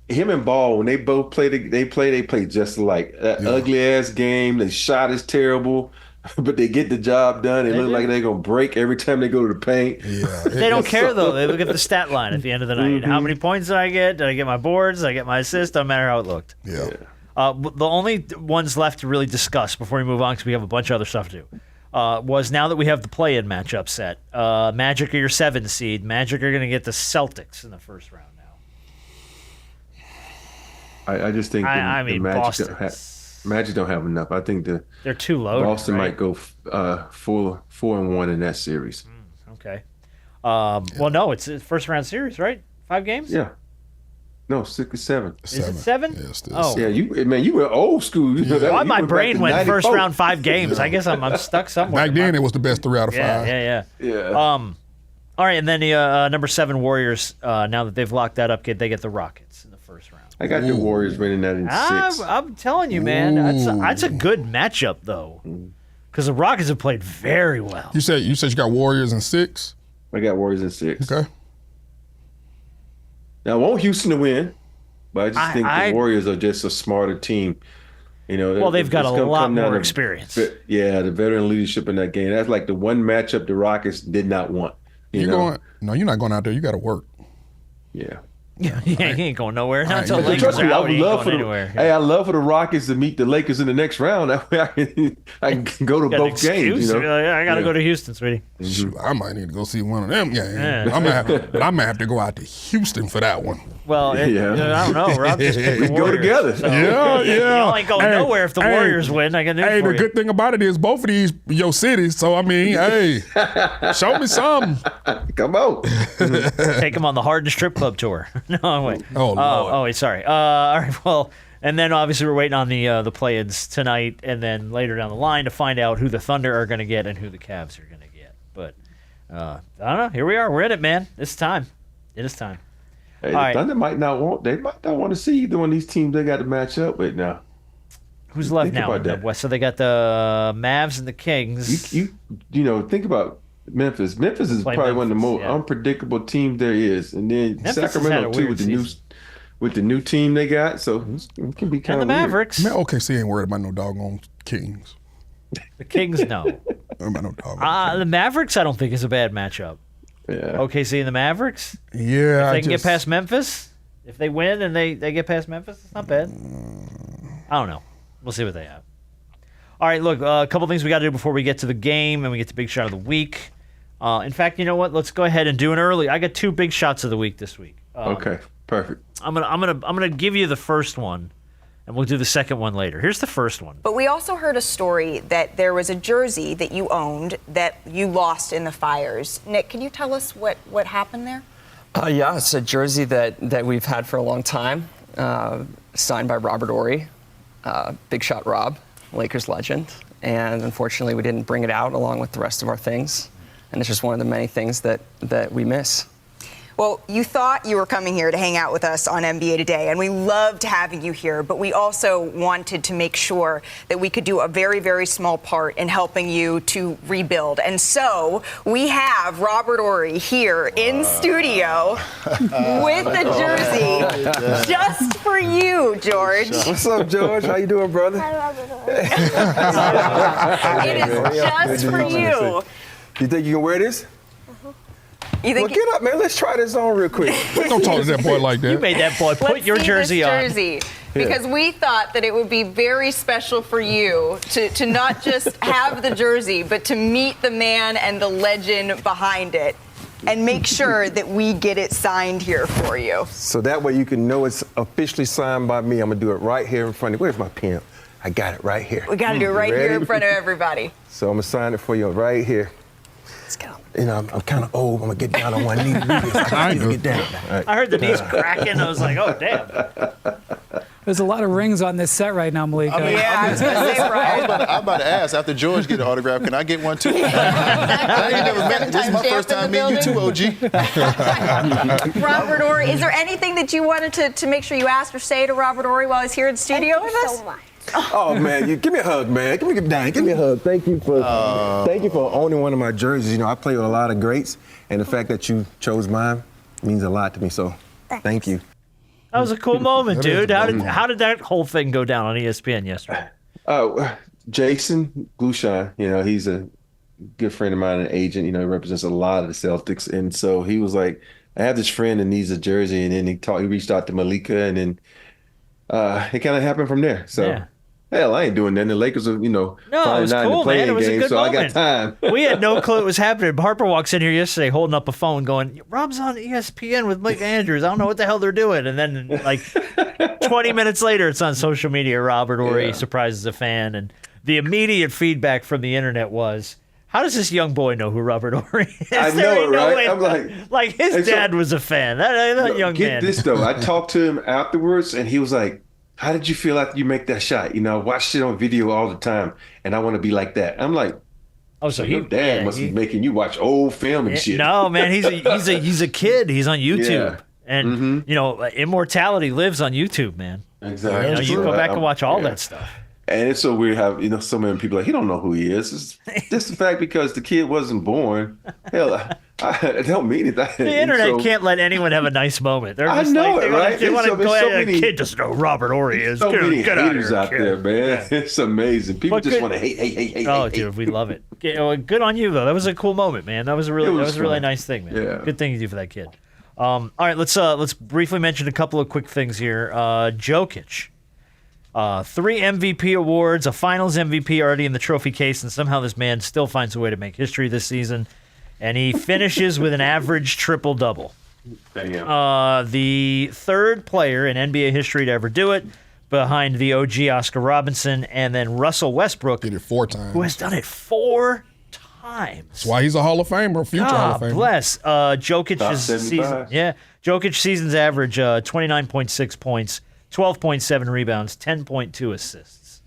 him and Ball, when they both play, they play just like that ugly ass game. The shot is terrible, but they get the job done. It looks like they're gonna break every time they go to the paint. Yeah, they don't care though. They look at the stat line at the end of the night. How many points did I get? Did I get my boards? Did I get my assists? Doesn't matter how it looked. Yeah. The only ones left to really discuss before we move on, because we have a bunch of other stuff to do, was now that we have the play-in matchup set. Magic are your 7 seed. Magic are going to get the Celtics in the first round now. I just think the Magic don't have enough. I think they're too low. Boston might go 4-1 in that series. Okay. Well, no, it's a first round series, right? 5 games? Yeah. No, 6 or 7. Is it 7? Yeah, still oh. Yeah, you were old school. Why my brain went first round 5 games? I guess I'm stuck somewhere. Back then, it was the best 3 out of 5. Yeah. All right, and then the number 7 Warriors. Now that they've locked that up, they get the Rockets in the first round. I got the Warriors winning that in 6. I'm telling you, man, that's a good matchup though, because the Rockets have played very well. You said you got Warriors in 6. I got Warriors in 6. Okay. Now, I want Houston to win, but I just think the Warriors are just a smarter team. Well, they've got a lot more experience. The veteran leadership in that game. That's like the one matchup the Rockets did not want. You're not going out there. You got to work. Yeah. Yeah, he ain't going nowhere. Not until Lakers Lakers are out, he ain't going anywhere. Hey, I love for the Rockets to meet the Lakers in the next round. That way I can go to both games. I got to go to Houston, sweetie. Shoot, I might need to go see one of them. Yeah. I'm gonna have to go out to Houston for that one. Well, I don't know. Rob just picked the Warriors, go together. So. Yeah. You ain't going nowhere if the Warriors win. I got news for the good thing about it is both of these your cities. So I mean, show me some. Come on. Take them on the Harden Strip Club tour. No, wait. Oh, Lord. Wait, sorry. All right, well, and then obviously we're waiting on the play-ins tonight, and then later down the line to find out who the Thunder are going to get and who the Cavs are going to get. But I don't know. Here we are. We're in it, man. It's time. It is time. Hey, the Thunder might not want to see either one of these teams they got to match up with now. Who's left now in the West? So they got the Mavs and the Kings. You think about Memphis. Memphis is probably one of the most unpredictable teams there is, and then Memphis Sacramento too with the new team they got. So it can be kind of the Mavericks. Man, OKC ain't worried about no doggone Kings. The Kings, no. About no doggone. The Mavericks, I don't think is a bad matchup. Yeah. OKC and the Mavericks. Yeah. If they can get past Memphis, if they win and they get past Memphis, it's not bad. I don't know. We'll see what they have. All right, look, a couple things we got to do before we get to the game and we get to Big Shot of the Week. In fact, you know what? Let's go ahead and do an early. I got 2 big shots of the week this week. Okay, perfect. I'm gonna give you the first one, and we'll do the second one later. Here's the first one. But we also heard a story that there was a jersey that you owned that you lost in the fires. Nick, can you tell us what happened there? Yeah, it's a jersey that we've had for a long time, signed by Robert Horry, Big Shot Rob, Lakers legend. And unfortunately, we didn't bring it out along with the rest of our things. And it's just one of the many things that we miss. Well, you thought you were coming here to hang out with us on NBA Today, and we loved having you here, but we also wanted to make sure that we could do a very, very small part in helping you to rebuild. And so we have Robert Horry here in studio with the jersey just for you, George. What's up, George? How you doing, brother? It is just for you. You think you can wear this? You think Well, get up, man. Let's try this on real quick. Don't talk to that boy like that. You made that boy put Let's your see jersey this on. jersey, because we thought that it would be very special for you to not just have the jersey, but to meet the man and the legend behind it and make sure that we get it signed here for you. So that way you can know it's officially signed by me. I'm going to do it right here in front of you. Where's my pen? I got it right here. We got to do it right here in Ready? front of everybody. So I'm going to sign it for you right here. Let's go. You know, I'm kind of old. I'm going to get down on one knee. Get down. All right. I heard the knees cracking. I was like, oh, damn. There's a lot of rings on this set right now, Malika. Yeah, I was going to say, Brian. I'm about to ask, after George get an autograph, can I get one too? I ain't never met. This is my first time meeting you too, OG. Robert Horry, is there anything that you wanted to make sure you asked or say to Robert Horry while he's here in studio with us? so much. Oh man, you give me a hug, man. Give me a hug. Thank you for owning one of my jerseys. You know, I play with a lot of greats, and the fact that you chose mine means a lot to me. So, thank you. That was a cool moment, dude. How did that whole thing go down on ESPN yesterday? Jason Glushine, you know, he's a good friend of mine, an agent. You know, he represents a lot of the Celtics, and so he was like, "I have this friend that needs a jersey," and then he reached out to Malika, and then it kind of happened from there. So. Yeah. Hell, I ain't doing that. The Lakers are, No, it probably was not in cool, the playing man. It was a game, good so moment. I got time. We had no clue it was happening. Harper walks in here yesterday holding up a phone going, Rob's on ESPN with Mike Andrews. I don't know what the hell they're doing. And then, like, 20 minutes later, it's on social media. Robert Horry surprises a fan. And the immediate feedback from the internet was, how does this young boy know who Robert Horry is? I There know ain't it, no right? way- I'm like his dad was a fan. That young get man. this, though. I talked to him afterwards, and he was like, how did you feel after you make that shot? You know, I watch it on video all the time, and I want to be like that. I'm like, Oh, so your dad must be making you watch old film and shit. No, man, he's a kid. He's on YouTube, Yeah. and you know, immortality lives on YouTube, man. Exactly. You know, you go back and watch all that stuff. And it's so weird how, you know, so many people are like, he don't know who he is. It's just the fact because the kid wasn't born. Hell, I don't mean it. The internet can't let anyone have a nice moment. They're I just know like, it, right? They want to There's go so ahead and many- kid just know Robert Horry is. So many Get out of haters here, out kid. there, man. It's amazing. People But just good- want to hate. Oh, dude, we love it. Good on you though. That was a cool moment, man. That was a really fun. nice thing, man. Yeah. Good thing you do for that kid. All right, let's briefly mention a couple of quick things here. Jokic. 3 MVP awards, a Finals MVP already in the trophy case, and somehow this man still finds a way to make history this season. And he finishes with an average triple-double. Damn. The third player in NBA history to ever do it, behind the OG Oscar Robinson, and then Russell Westbrook, Did it 4 times. who has done it 4 times. That's why he's a Hall of Famer, future Hall of God Famer. bless. Jokic's Top season, 75. Jokic season's average 29.6 points, 12.7 rebounds, 10.2 assists.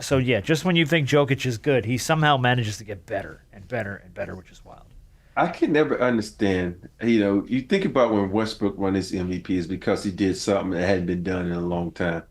So yeah, just when you think Jokic is good, he somehow manages to get better and better and better, which is wild. I can never understand. You know, you think about when Westbrook won his MVP is because he did something that hadn't been done in a long time.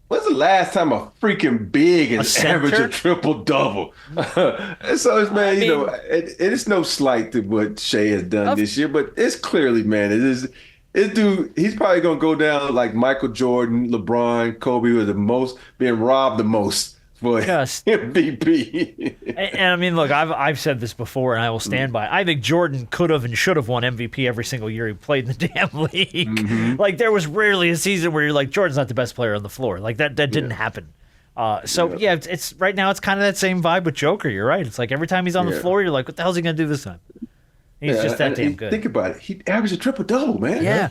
When's the last time a freaking big has averaged a triple-double? So, it's, man, you know, it is no slight to what Shea has done this year, but it's clearly, man, it is. This dude, he's probably going to go down like Michael Jordan, LeBron, Kobe, who are the most, being robbed the most for MVP. And I mean, look, I've said this before, and I will stand by it. I think Jordan could have and should have won MVP every single year he played in the damn league. Like, there was rarely a season where you're like, Jordan's not the best player on the floor. Like, that didn't happen. It's right now it's kind of that same vibe with Joker. You're right. It's like every time he's on the floor, you're like, what the hell's he going to do this time? He's just that damn good. Think about it. He averaged a triple-double, man. Yeah.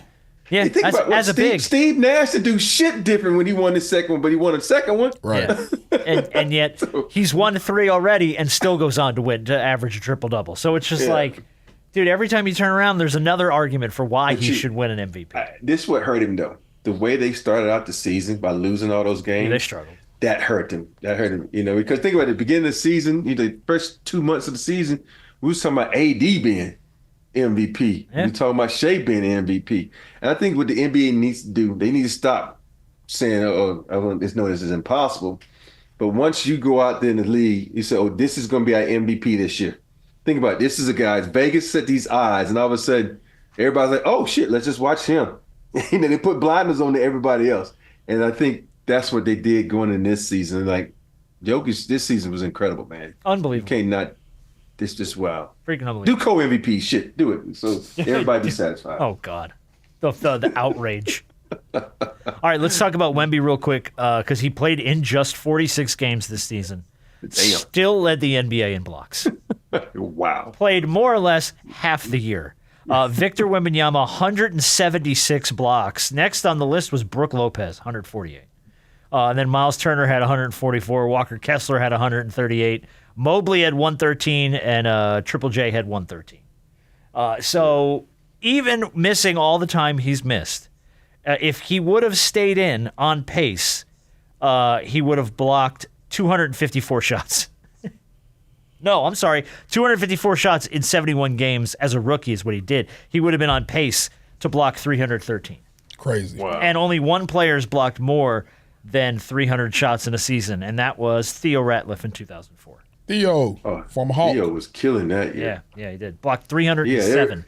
Yeah, You think about as a big. Steve Nash didn't do shit different when he won the second one, but he won the second one. Right. Yeah. And yet he's won 3 already and still goes on to average a triple-double. So it's just like, dude, every time you turn around, there's another argument for why he should win an MVP. This is what hurt him, though. The way they started out the season by losing all those games. They struggled. That hurt him. You know, because think about it, the beginning of the season, the first 2 months of the season, we was talking about AD being MVP. Yeah. We're talking about Shea being MVP. And I think what the NBA needs to do, they need to stop saying, this is impossible. But once you go out there in the league, you say, this is going to be our MVP this year. Think about it. This is a guy, Vegas set these odds, and all of a sudden, everybody's like, oh, shit, let's just watch him. They put blinders on to everybody else. And I think that's what they did going in this season. Like, Jokic, this season was incredible, man. Unbelievable. You can't not, this just wow. Freaking unbelievable. Do co-MVP shit. Do it. So everybody be satisfied. Oh, God. The outrage. All right, let's talk about Wemby real quick because he played in just 46 games this season. Damn. Still led the NBA in blocks. Wow. Played more or less half the year. Victor Wembanyama, 176 blocks. Next on the list was Brook Lopez, 148. And then Miles Turner had 144. Walker Kessler had 138. Mobley had 113, and Triple J had 113. So even missing all the time he's missed, if he would have stayed in on pace, he would have blocked 254 shots. No, I'm sorry. 254 shots in 71 games as a rookie is what he did. He would have been on pace to block 313. Crazy. Wow. And only one player's blocked more than 300 shots in a season, and that was Theo Ratliff in 2004. Theo from Hawk. Theo was killing that year. Yeah, he did. Blocked 307.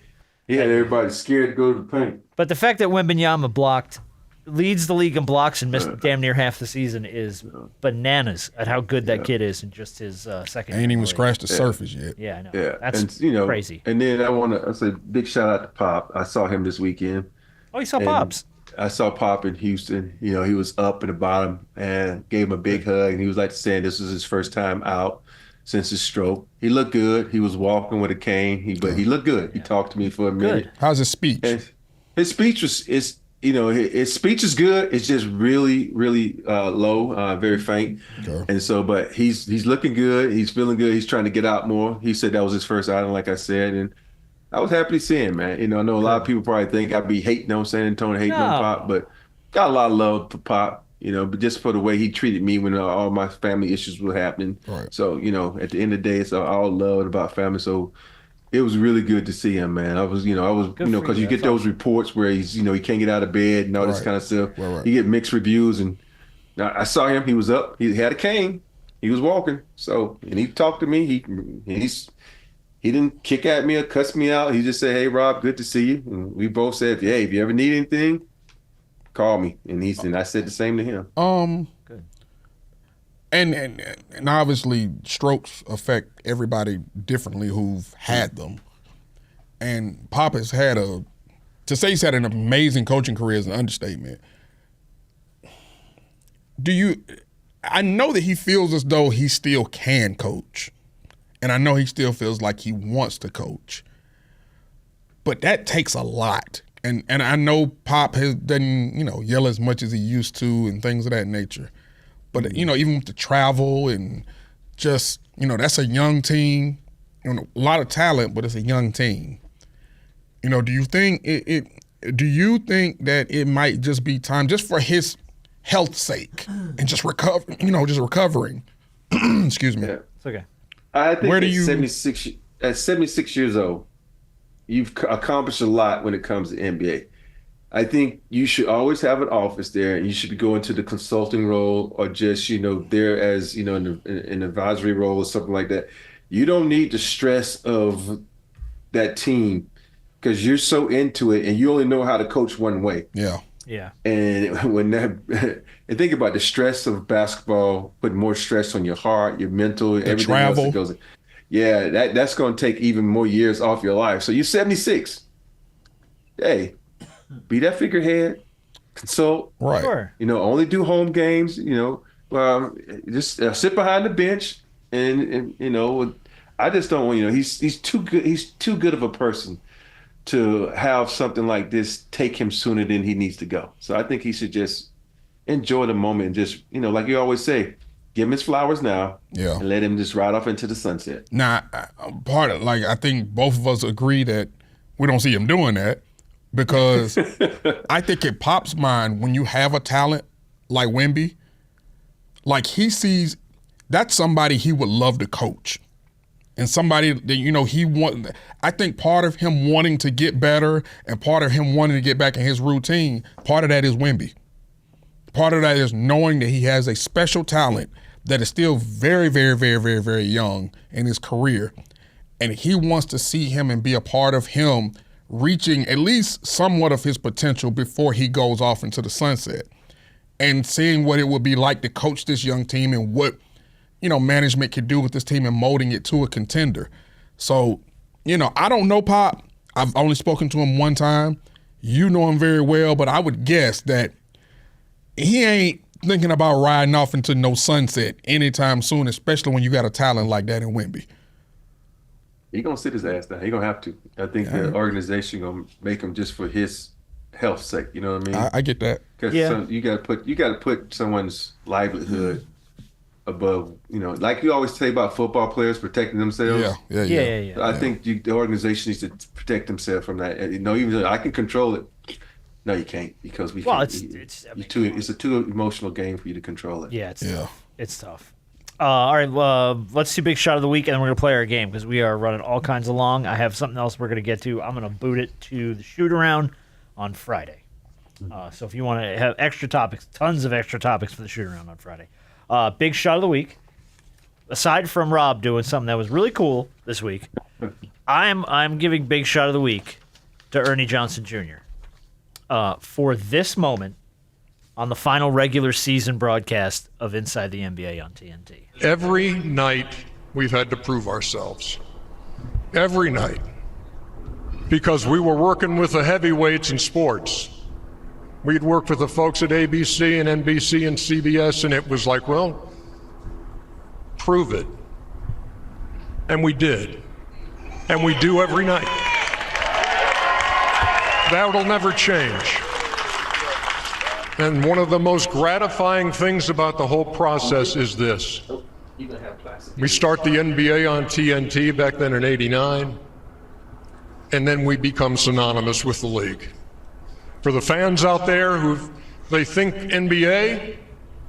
He had everybody scared to go to the paint. But the fact that Wembanyama leads the league in blocks and missed damn near half the season is bananas at how good that kid is in just his second year. Ain't even scratched the surface yet. Yeah, I know. Yeah, That's and, crazy. And then I say big shout out to Pop. I saw him this weekend. Oh, you saw And Pops. I saw Pop in Houston. He was up at the bottom and gave him a big hug. And he was like saying this was his first time out since his stroke. He looked good. He was walking with a cane. But he looked good. He talked to me for a minute. How's his speech? And his speech his speech is good. It's just really, really low, very faint. Okay. And so, but he's looking good. He's feeling good. He's trying to get out more. He said that was his first outing, like I said, and I was happy to see him, man. I know a lot of people probably think I'd be hating on San Antonio, hating on Pop, but got a lot of love for Pop. But just for the way he treated me when all my family issues were happening. Right. So, at the end of the day, it's all love about family. So it was really good to see him, man. I was, because you get those reports where he's, he can't get out of bed and all this kind of stuff. Right. You get mixed reviews, and I saw him. He was up. He had a cane. He was walking. So, and he talked to me. He didn't kick at me or cuss me out. He just said, "Hey, Rob, good to see you." And we both said, "Hey, if you ever need anything, call me." And I said the same to him. Good. And obviously strokes affect everybody differently who've had them. And Pop has had to say he's had an amazing coaching career is an understatement. I know that he feels as though he still can coach. And I know he still feels like he wants to coach. But that takes a lot. And I know Pop doesn't, yell as much as he used to and things of that nature. But, even with the travel and just, that's a young team, a lot of talent, but it's a young team. Do you think that it might just be time just for his health's sake and just recovering? Excuse me. Yeah. It's okay. I think at 76 years old, you've accomplished a lot when it comes to NBA. I think you should always have an office there, and you should be going to the consulting role or just, there as, in an advisory role or something like that. You don't need the stress of that team because you're so into it and you only know how to coach one way. Yeah. Yeah. And and think about the stress of basketball, putting more stress on your heart, your mental, everything else that goes. Yeah, that's going to take even more years off your life. So you're 76. Hey, be that figurehead, consult. Right. Sure. Only do home games. Just sit behind the bench, and I just don't want. He's too good. He's too good of a person to have something like this take him sooner than he needs to go. So I think he should just enjoy the moment and just, like you always say, give him his flowers now and let him just ride off into the sunset. Now, I think both of us agree that we don't see him doing that because I think it Pop's mind when you have a talent like Wemby, like he sees that's somebody he would love to coach. and somebody that, I think part of him wanting to get better and part of him wanting to get back in his routine, part of that is Wemby. Part of that is knowing that he has a special talent that is still very, very, very, very, very young in his career. And he wants to see him and be a part of him reaching at least somewhat of his potential before he goes off into the sunset. And seeing what it would be like to coach this young team and what, management could do with this team and molding it to a contender. So, I don't know Pop. I've only spoken to him one time. You know him very well, but I would guess that he ain't thinking about riding off into no sunset anytime soon, especially when you got a talent like that in Wemby. He gonna sit his ass down. He gonna have to. I think the organization gonna make him just for his health's sake. You know what I mean? I get that. Because you gotta put someone's livelihood above. Like you always say about football players protecting themselves. Yeah. I think the organization needs to protect themselves from that. Even though I can control it. No, you can't because we. Well, it's a too emotional game for you to control it. Yeah, it's tough. All right, let's do big shot of the week, and then we're gonna play our game because we are running all kinds of long. I have something else we're gonna get to. I'm gonna boot it to the shoot around on Friday. So if you want to have extra topics, tons of extra topics for the shoot around on Friday. Big shot of the week. Aside from Rob doing something that was really cool this week, I'm giving big shot of the week to Ernie Johnson Jr. For this moment on the final regular season broadcast of Inside the NBA on TNT. Every night we've had to prove ourselves. Every night. Because we were working with the heavyweights in sports. We'd worked with the folks at ABC and NBC and CBS, and it was like, well, prove it. And we did. And we do every night. That'll never change. And one of the most gratifying things about the whole process is this. We start the NBA on TNT back then in '89, and then we become synonymous with the league. For the fans out there they think NBA,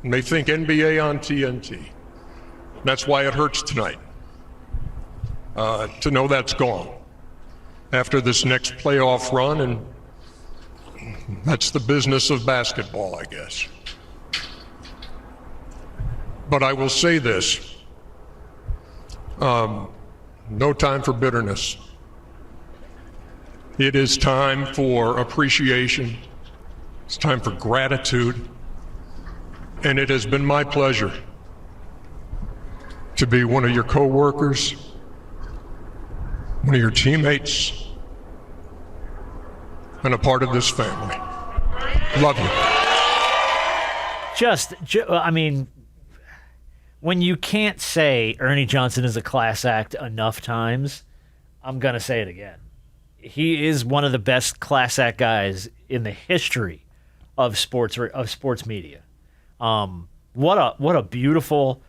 and they think NBA on TNT. That's why it hurts tonight, to know that's gone after this next playoff run, and that's the business of basketball, I guess. But I will say this, no time for bitterness. It is time for appreciation. It's time for gratitude. And it has been my pleasure to be one of your coworkers, one of your teammates, and a part of this family. Love you. I mean, when you can't say Ernie Johnson is a class act enough times, I'm going to say it again. He is one of the best class act guys in the history of sports media. What a beautiful,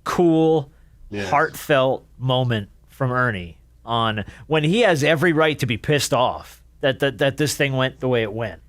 cool, heartfelt moment from Ernie on when he has every right to be pissed off that this thing went the way it went.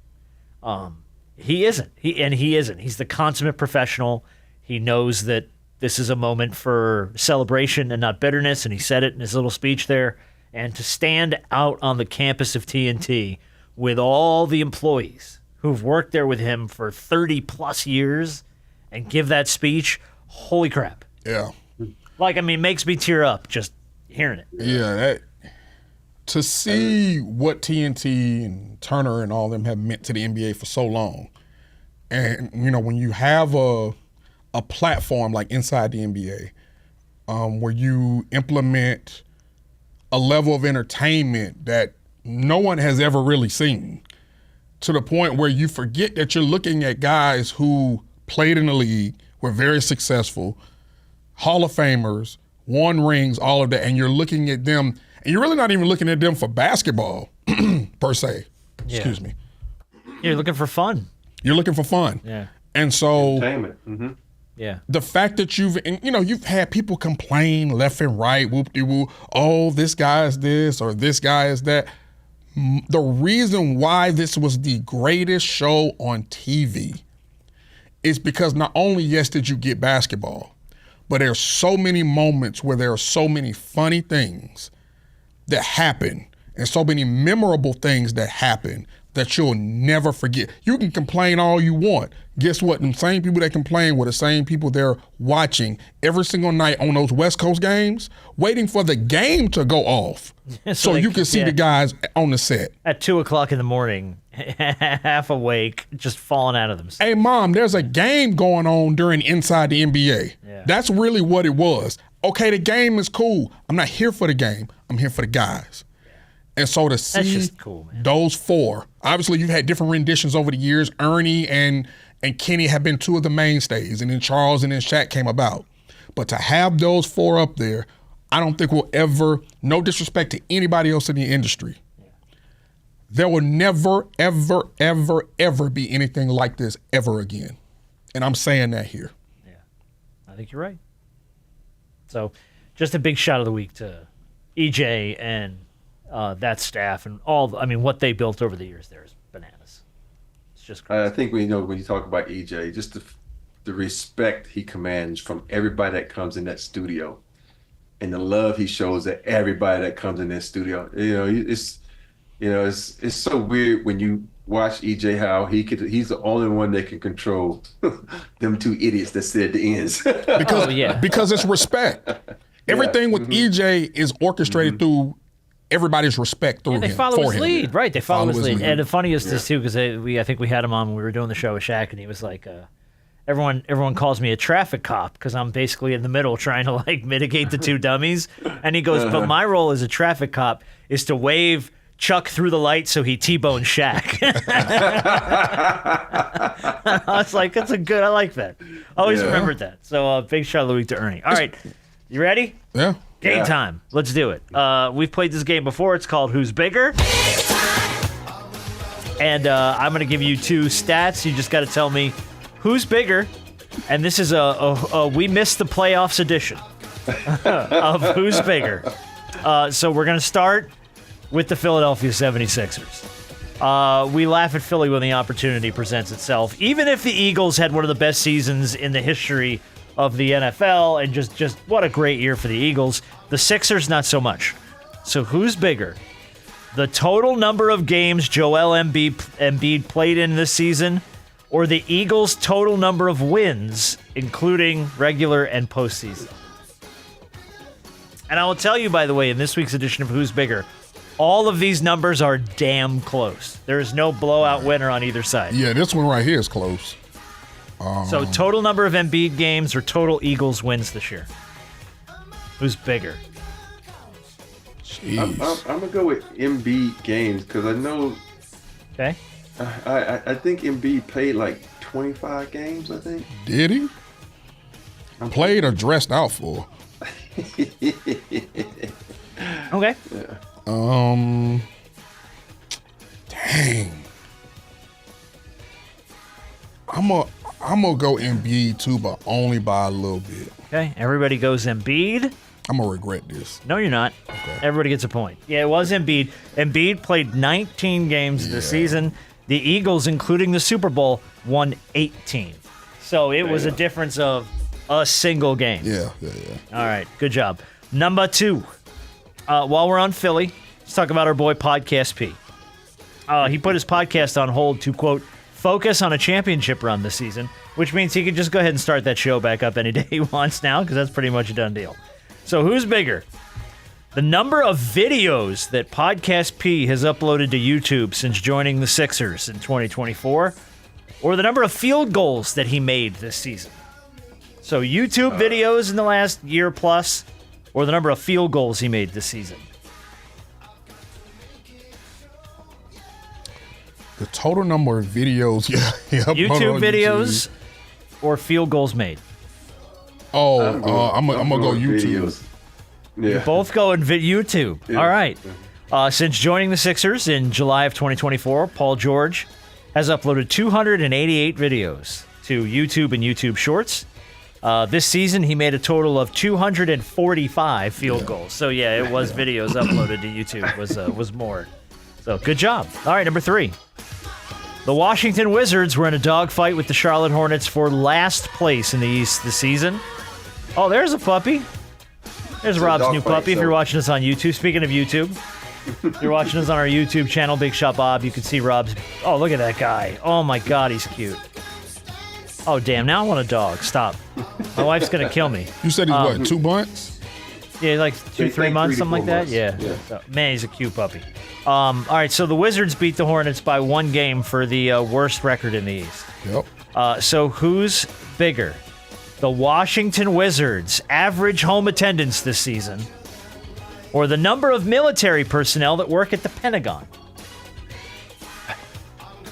He isn't. He isn't. He's the consummate professional. He knows that this is a moment for celebration and not bitterness, and he said it in his little speech there. And to stand out on the campus of TNT with all the employees who've worked there with him for 30-plus years and give that speech, holy crap. Yeah. Makes me tear up just hearing it. Yeah, to see what TNT and Turner and all of them have meant to the NBA for so long. And, when you have a platform like Inside the NBA where you implement a level of entertainment that no one has ever really seen, to the point where you forget that you're looking at guys who played in the league, were very successful, Hall of Famers, won rings, all of that, and you're looking at them, and you're really not even looking at them for basketball, per se. Yeah. Excuse me. You're looking for fun. You're looking for fun. Yeah. And so Entertainment. Mm-hmm. Yeah. The fact that you've had people complain left and right, whoop-de-woo, oh, this guy is this or this guy is that. The reason why this was the greatest show on TV is because not only, yes, did you get basketball, But there's so many moments where there are so many funny things that happen and so many memorable things that happen that you'll never forget. You can complain all you want. Guess what? Them same people that complain were the same people they're watching every single night on those West Coast games, waiting for the game to go off so you can see the guys on the set. At 2 o'clock in the morning, half awake, just falling out of themselves. Hey, Mom, there's a game going on during Inside the NBA. Yeah. That's really what it was. Okay, the game is cool. I'm not here for the game. I'm here for the guys. And so to see just cool, man. Those four, obviously you've had different renditions over the years. Ernie and Kenny have been two of the mainstays, and then Charles and then Shaq came about. But to have those four up there, I don't think we'll ever, no disrespect to anybody else in the industry, there will never, ever, ever, ever be anything like this ever again. And I'm saying that here. Yeah, I think you're right. So just a big shout of the week to EJ and that staff and what they built over the years there is bananas. It's just crazy. I think when you talk about EJ, just the respect he commands from everybody that comes in that studio, and the love he shows to everybody that comes in that studio. It's so weird when you watch EJ how he's the only one that can control them two idiots that sit at the ends. Because it's respect. Everything with EJ is orchestrated through everybody's respect through him. They follow his lead, him. right? They follow his lead. And the funniest is too, because I think we had him on when we were doing the show with Shaq, and he was like, everyone calls me a traffic cop because I'm basically in the middle trying to like mitigate the two dummies. And he goes, but my role as a traffic cop is to wave Chuck through the light so he T-boned Shaq. I was like, I like that. Always remembered that. So big shout out of the week to Ernie. All right, you ready? Yeah. Game time. Let's do it. We've played this game before. It's called Who's Bigger? And I'm going to give you two stats. You just got to tell me who's bigger. And this is a we missed the playoffs edition of Who's Bigger. So we're going to start with the Philadelphia 76ers. We laugh at Philly when the opportunity presents itself. Even if the Eagles had one of the best seasons in the history of the NFL, and just what a great year for the Eagles. The Sixers, not so much. So who's bigger? The total number of games Joel Embiid played in this season, or the Eagles' total number of wins, including regular and postseason? And I will tell you, by the way, in this week's edition of Who's Bigger, all of these numbers are damn close. There is no blowout winner on either side. Yeah, this one right here is close. So total number of Embiid games or total Eagles wins this year? Who's bigger? I'm going to go with Embiid games because I know. Okay. I think Embiid played like 25 games, I think. Did he? Played or dressed out for? Okay. Yeah. Dang. I'm gonna go Embiid too, but only by a little bit. Okay, everybody goes Embiid. I'm gonna regret this. No, you're not. Okay. Everybody gets a point. Yeah, it was Embiid. Embiid played 19 games this season. The Eagles, including the Super Bowl, won 18. So it was a difference of a single game. Yeah. All right, good job. Number two. While we're on Philly, let's talk about our boy Podcast P. He put his podcast on hold to, quote, focus on a championship run this season, which means he can just go ahead and start that show back up any day he wants now, because that's pretty much a done deal. So who's bigger? The number of videos that Podcast P has uploaded to YouTube since joining the Sixers in 2024, or the number of field goals that he made this season? So YouTube videos in the last year plus, or the number of field goals he made this season? The total number of videos. YouTube videos or field goals made? I'm gonna go YouTube. Videos. You're both going YouTube. Yeah. All right. Since joining the Sixers in July of 2024, Paul George has uploaded 288 videos to YouTube and YouTube Shorts. This season, he made a total of 245 field goals. So, yeah, it was videos uploaded to YouTube was more. So, good job. All right, number three. The Washington Wizards were in a dogfight with the Charlotte Hornets for last place in the East this season. Oh, there's a puppy. There's Rob's dog new fight, puppy. If so- you're watching us on YouTube, speaking of YouTube, if you're watching us on our YouTube channel, Big Shot Bob, you can see Rob's. Oh, look at that guy. Oh my God, he's cute. Oh damn! Now I want a dog. Stop. My wife's gonna kill me. You said he's what, 2 months? Yeah, like They 2-3 think months, 3 to something like 4 that. months. Yeah. Yeah. So, man, he's a cute puppy. All right, so the Wizards beat the Hornets by 1 game for the worst record in the East. Yep. So who's bigger? The Washington Wizards' average home attendance this season, or the number of military personnel that work at the Pentagon?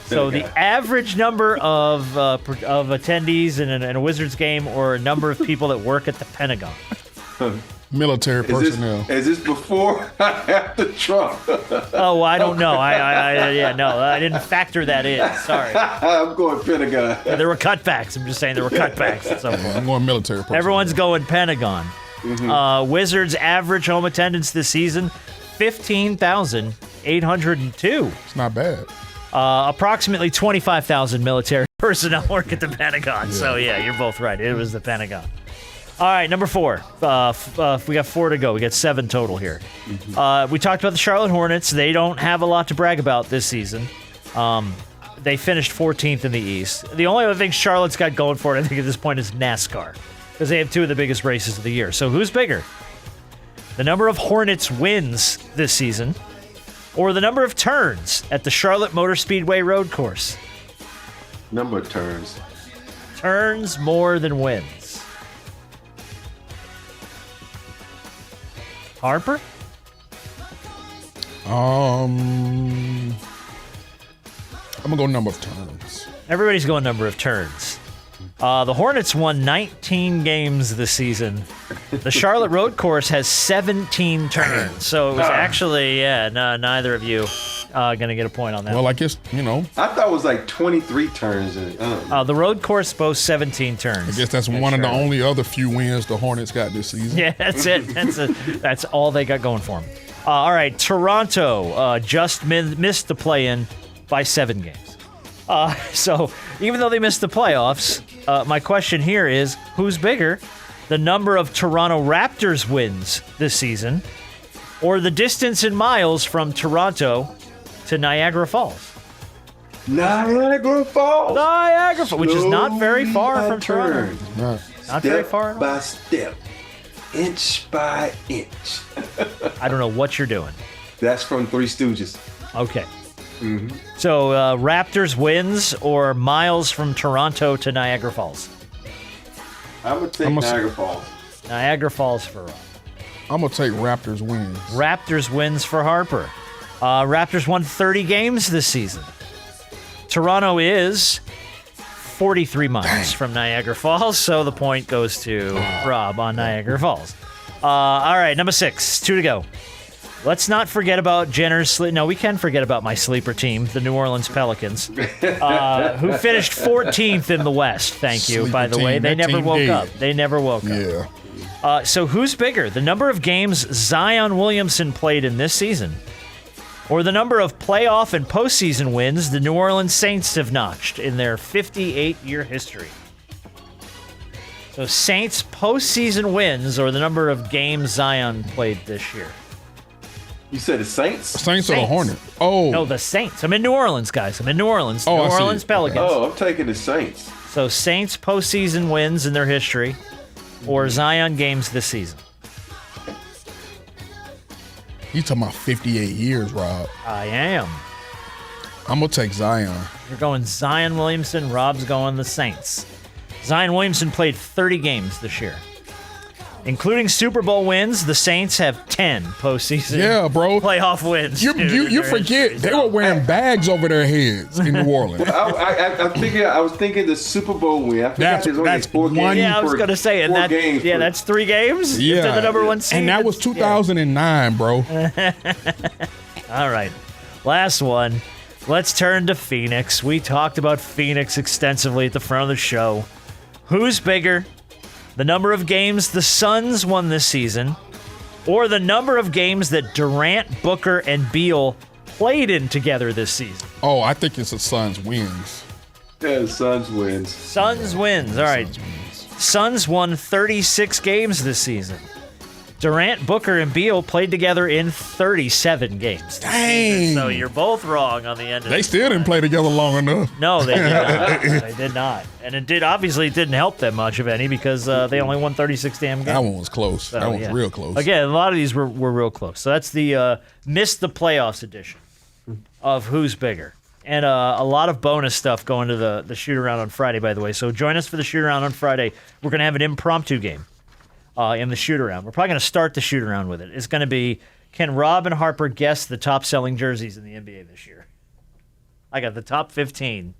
So the average number of attendees in a Wizards game, or a number of people that work at the Pentagon? Military personnel. Is this before or after Trump? Oh, I don't know. I didn't factor that in. Sorry. I'm going Pentagon. Yeah, there were cutbacks. I'm just saying there were cutbacks at some point. I'm going military personnel. Everyone's going Pentagon. Wizards' average home attendance this season, 15,802. It's not bad. Approximately 25,000 military personnel work at the Pentagon. So, yeah, you're both right. It was the Pentagon. All right, number 4. We got 4 to go. We got 7 total here. We talked about the Charlotte Hornets. They don't have a lot to brag about this season. They finished 14th in the East. The only other thing Charlotte's got going for it, I think, at this point is NASCAR, because they have 2 of the biggest races of the year. So who's bigger? The number of Hornets wins this season, or the number of turns at the Charlotte Motor Speedway road course? Number of turns. Turns more than wins. Harper? I'm gonna go number of turns. Everybody's going number of turns. The Hornets won 19 games this season. The Charlotte road course has 17 turns. So it was actually, neither of you going to get a point on that. Well, I guess, I thought it was like 23 turns. The road course boasts 17 turns. I guess that's one of the only other few wins the Hornets got this season. Yeah, that's it. That's all they got going for them. All right, Toronto just missed the play-in by 7 games. So even though they missed the playoffs, my question here is, who's bigger, the number of Toronto Raptors wins this season, or the distance in miles from Toronto to Niagara Falls? Niagara Falls, which is not very far from Toronto. Not very far at all. Step by step, inch by inch. I don't know what you're doing. That's from Three Stooges. Okay. So Raptors wins or miles from Toronto to Niagara Falls? I'm going to take Niagara Falls. Niagara Falls for Rob. I'm going to take Raptors wins. Raptors wins for Harper. Raptors won 30 games this season. Toronto is 43 miles from Niagara Falls, so the point goes to Rob on Niagara Falls. All right, number 6, 2 to go. Let's not forget about Jenner's sleep. No, we can forget about my sleeper team, the New Orleans Pelicans, who finished 14th in the West. Thank you, by the way. They never woke up. They never woke up. So who's bigger, the number of games Zion Williamson played in this season, or the number of playoff and postseason wins the New Orleans Saints have notched in their 58-year history? So Saints postseason wins, or the number of games Zion played this year? You said the Saints? Saints or the Hornets? Oh. No, the Saints. I'm in New Orleans, guys. I'm in New Orleans. Oh, New I see. Orleans Pelicans. Oh, I'm taking the Saints. So Saints postseason wins in their history, or Zion games this season? You talking about 58 years, Rob. I am. I'm going to take Zion. You're going Zion Williamson. Rob's going the Saints. Zion Williamson played 30 games this year. Including Super Bowl wins, the Saints have 10 postseason playoff wins. You forget they were wearing bags over their heads in New Orleans. I was thinking the Super Bowl win. I forgot there's only 4 games. Yeah, I was going to say, and that's 3 games? Yeah. To the number 1 seed? And that was 2009, bro. All right. Last one. Let's turn to Phoenix. We talked about Phoenix extensively at the front of the show. Who's bigger? The number of games the Suns won this season, or the number of games that Durant, Booker, and Beal played in together this season? Oh, I think it's the Suns wins. Yeah, the Suns wins. Suns wins. All right. Suns won 36 games this season. Durant, Booker, and Beal played together in 37 games. Dang. So you're both wrong on the end of They still didn't play together long enough. No, they did not. They did not. And it didn't help them much, if any, because they only won 36 damn games. That one was close. So, that one was real close. Again, a lot of these were real close. So that's the missed the playoffs edition of Who's Bigger. And a lot of bonus stuff going to the shoot-around on Friday, by the way. So join us for the shoot-around on Friday. We're going to have an impromptu game in the shoot-around. We're probably going to start the shoot-around with it. It's going to be, can Rob and Harper guess the top-selling jerseys in the NBA this year? I got the top 15.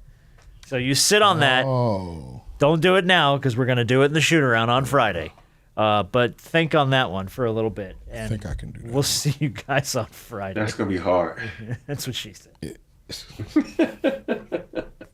So you sit on that. Oh. Don't do it now because we're going to do it in the shoot-around on Friday. But think on that one for a little bit. And I think I can do that. We'll see you guys on Friday. That's going to be hard. That's what she said. Yeah.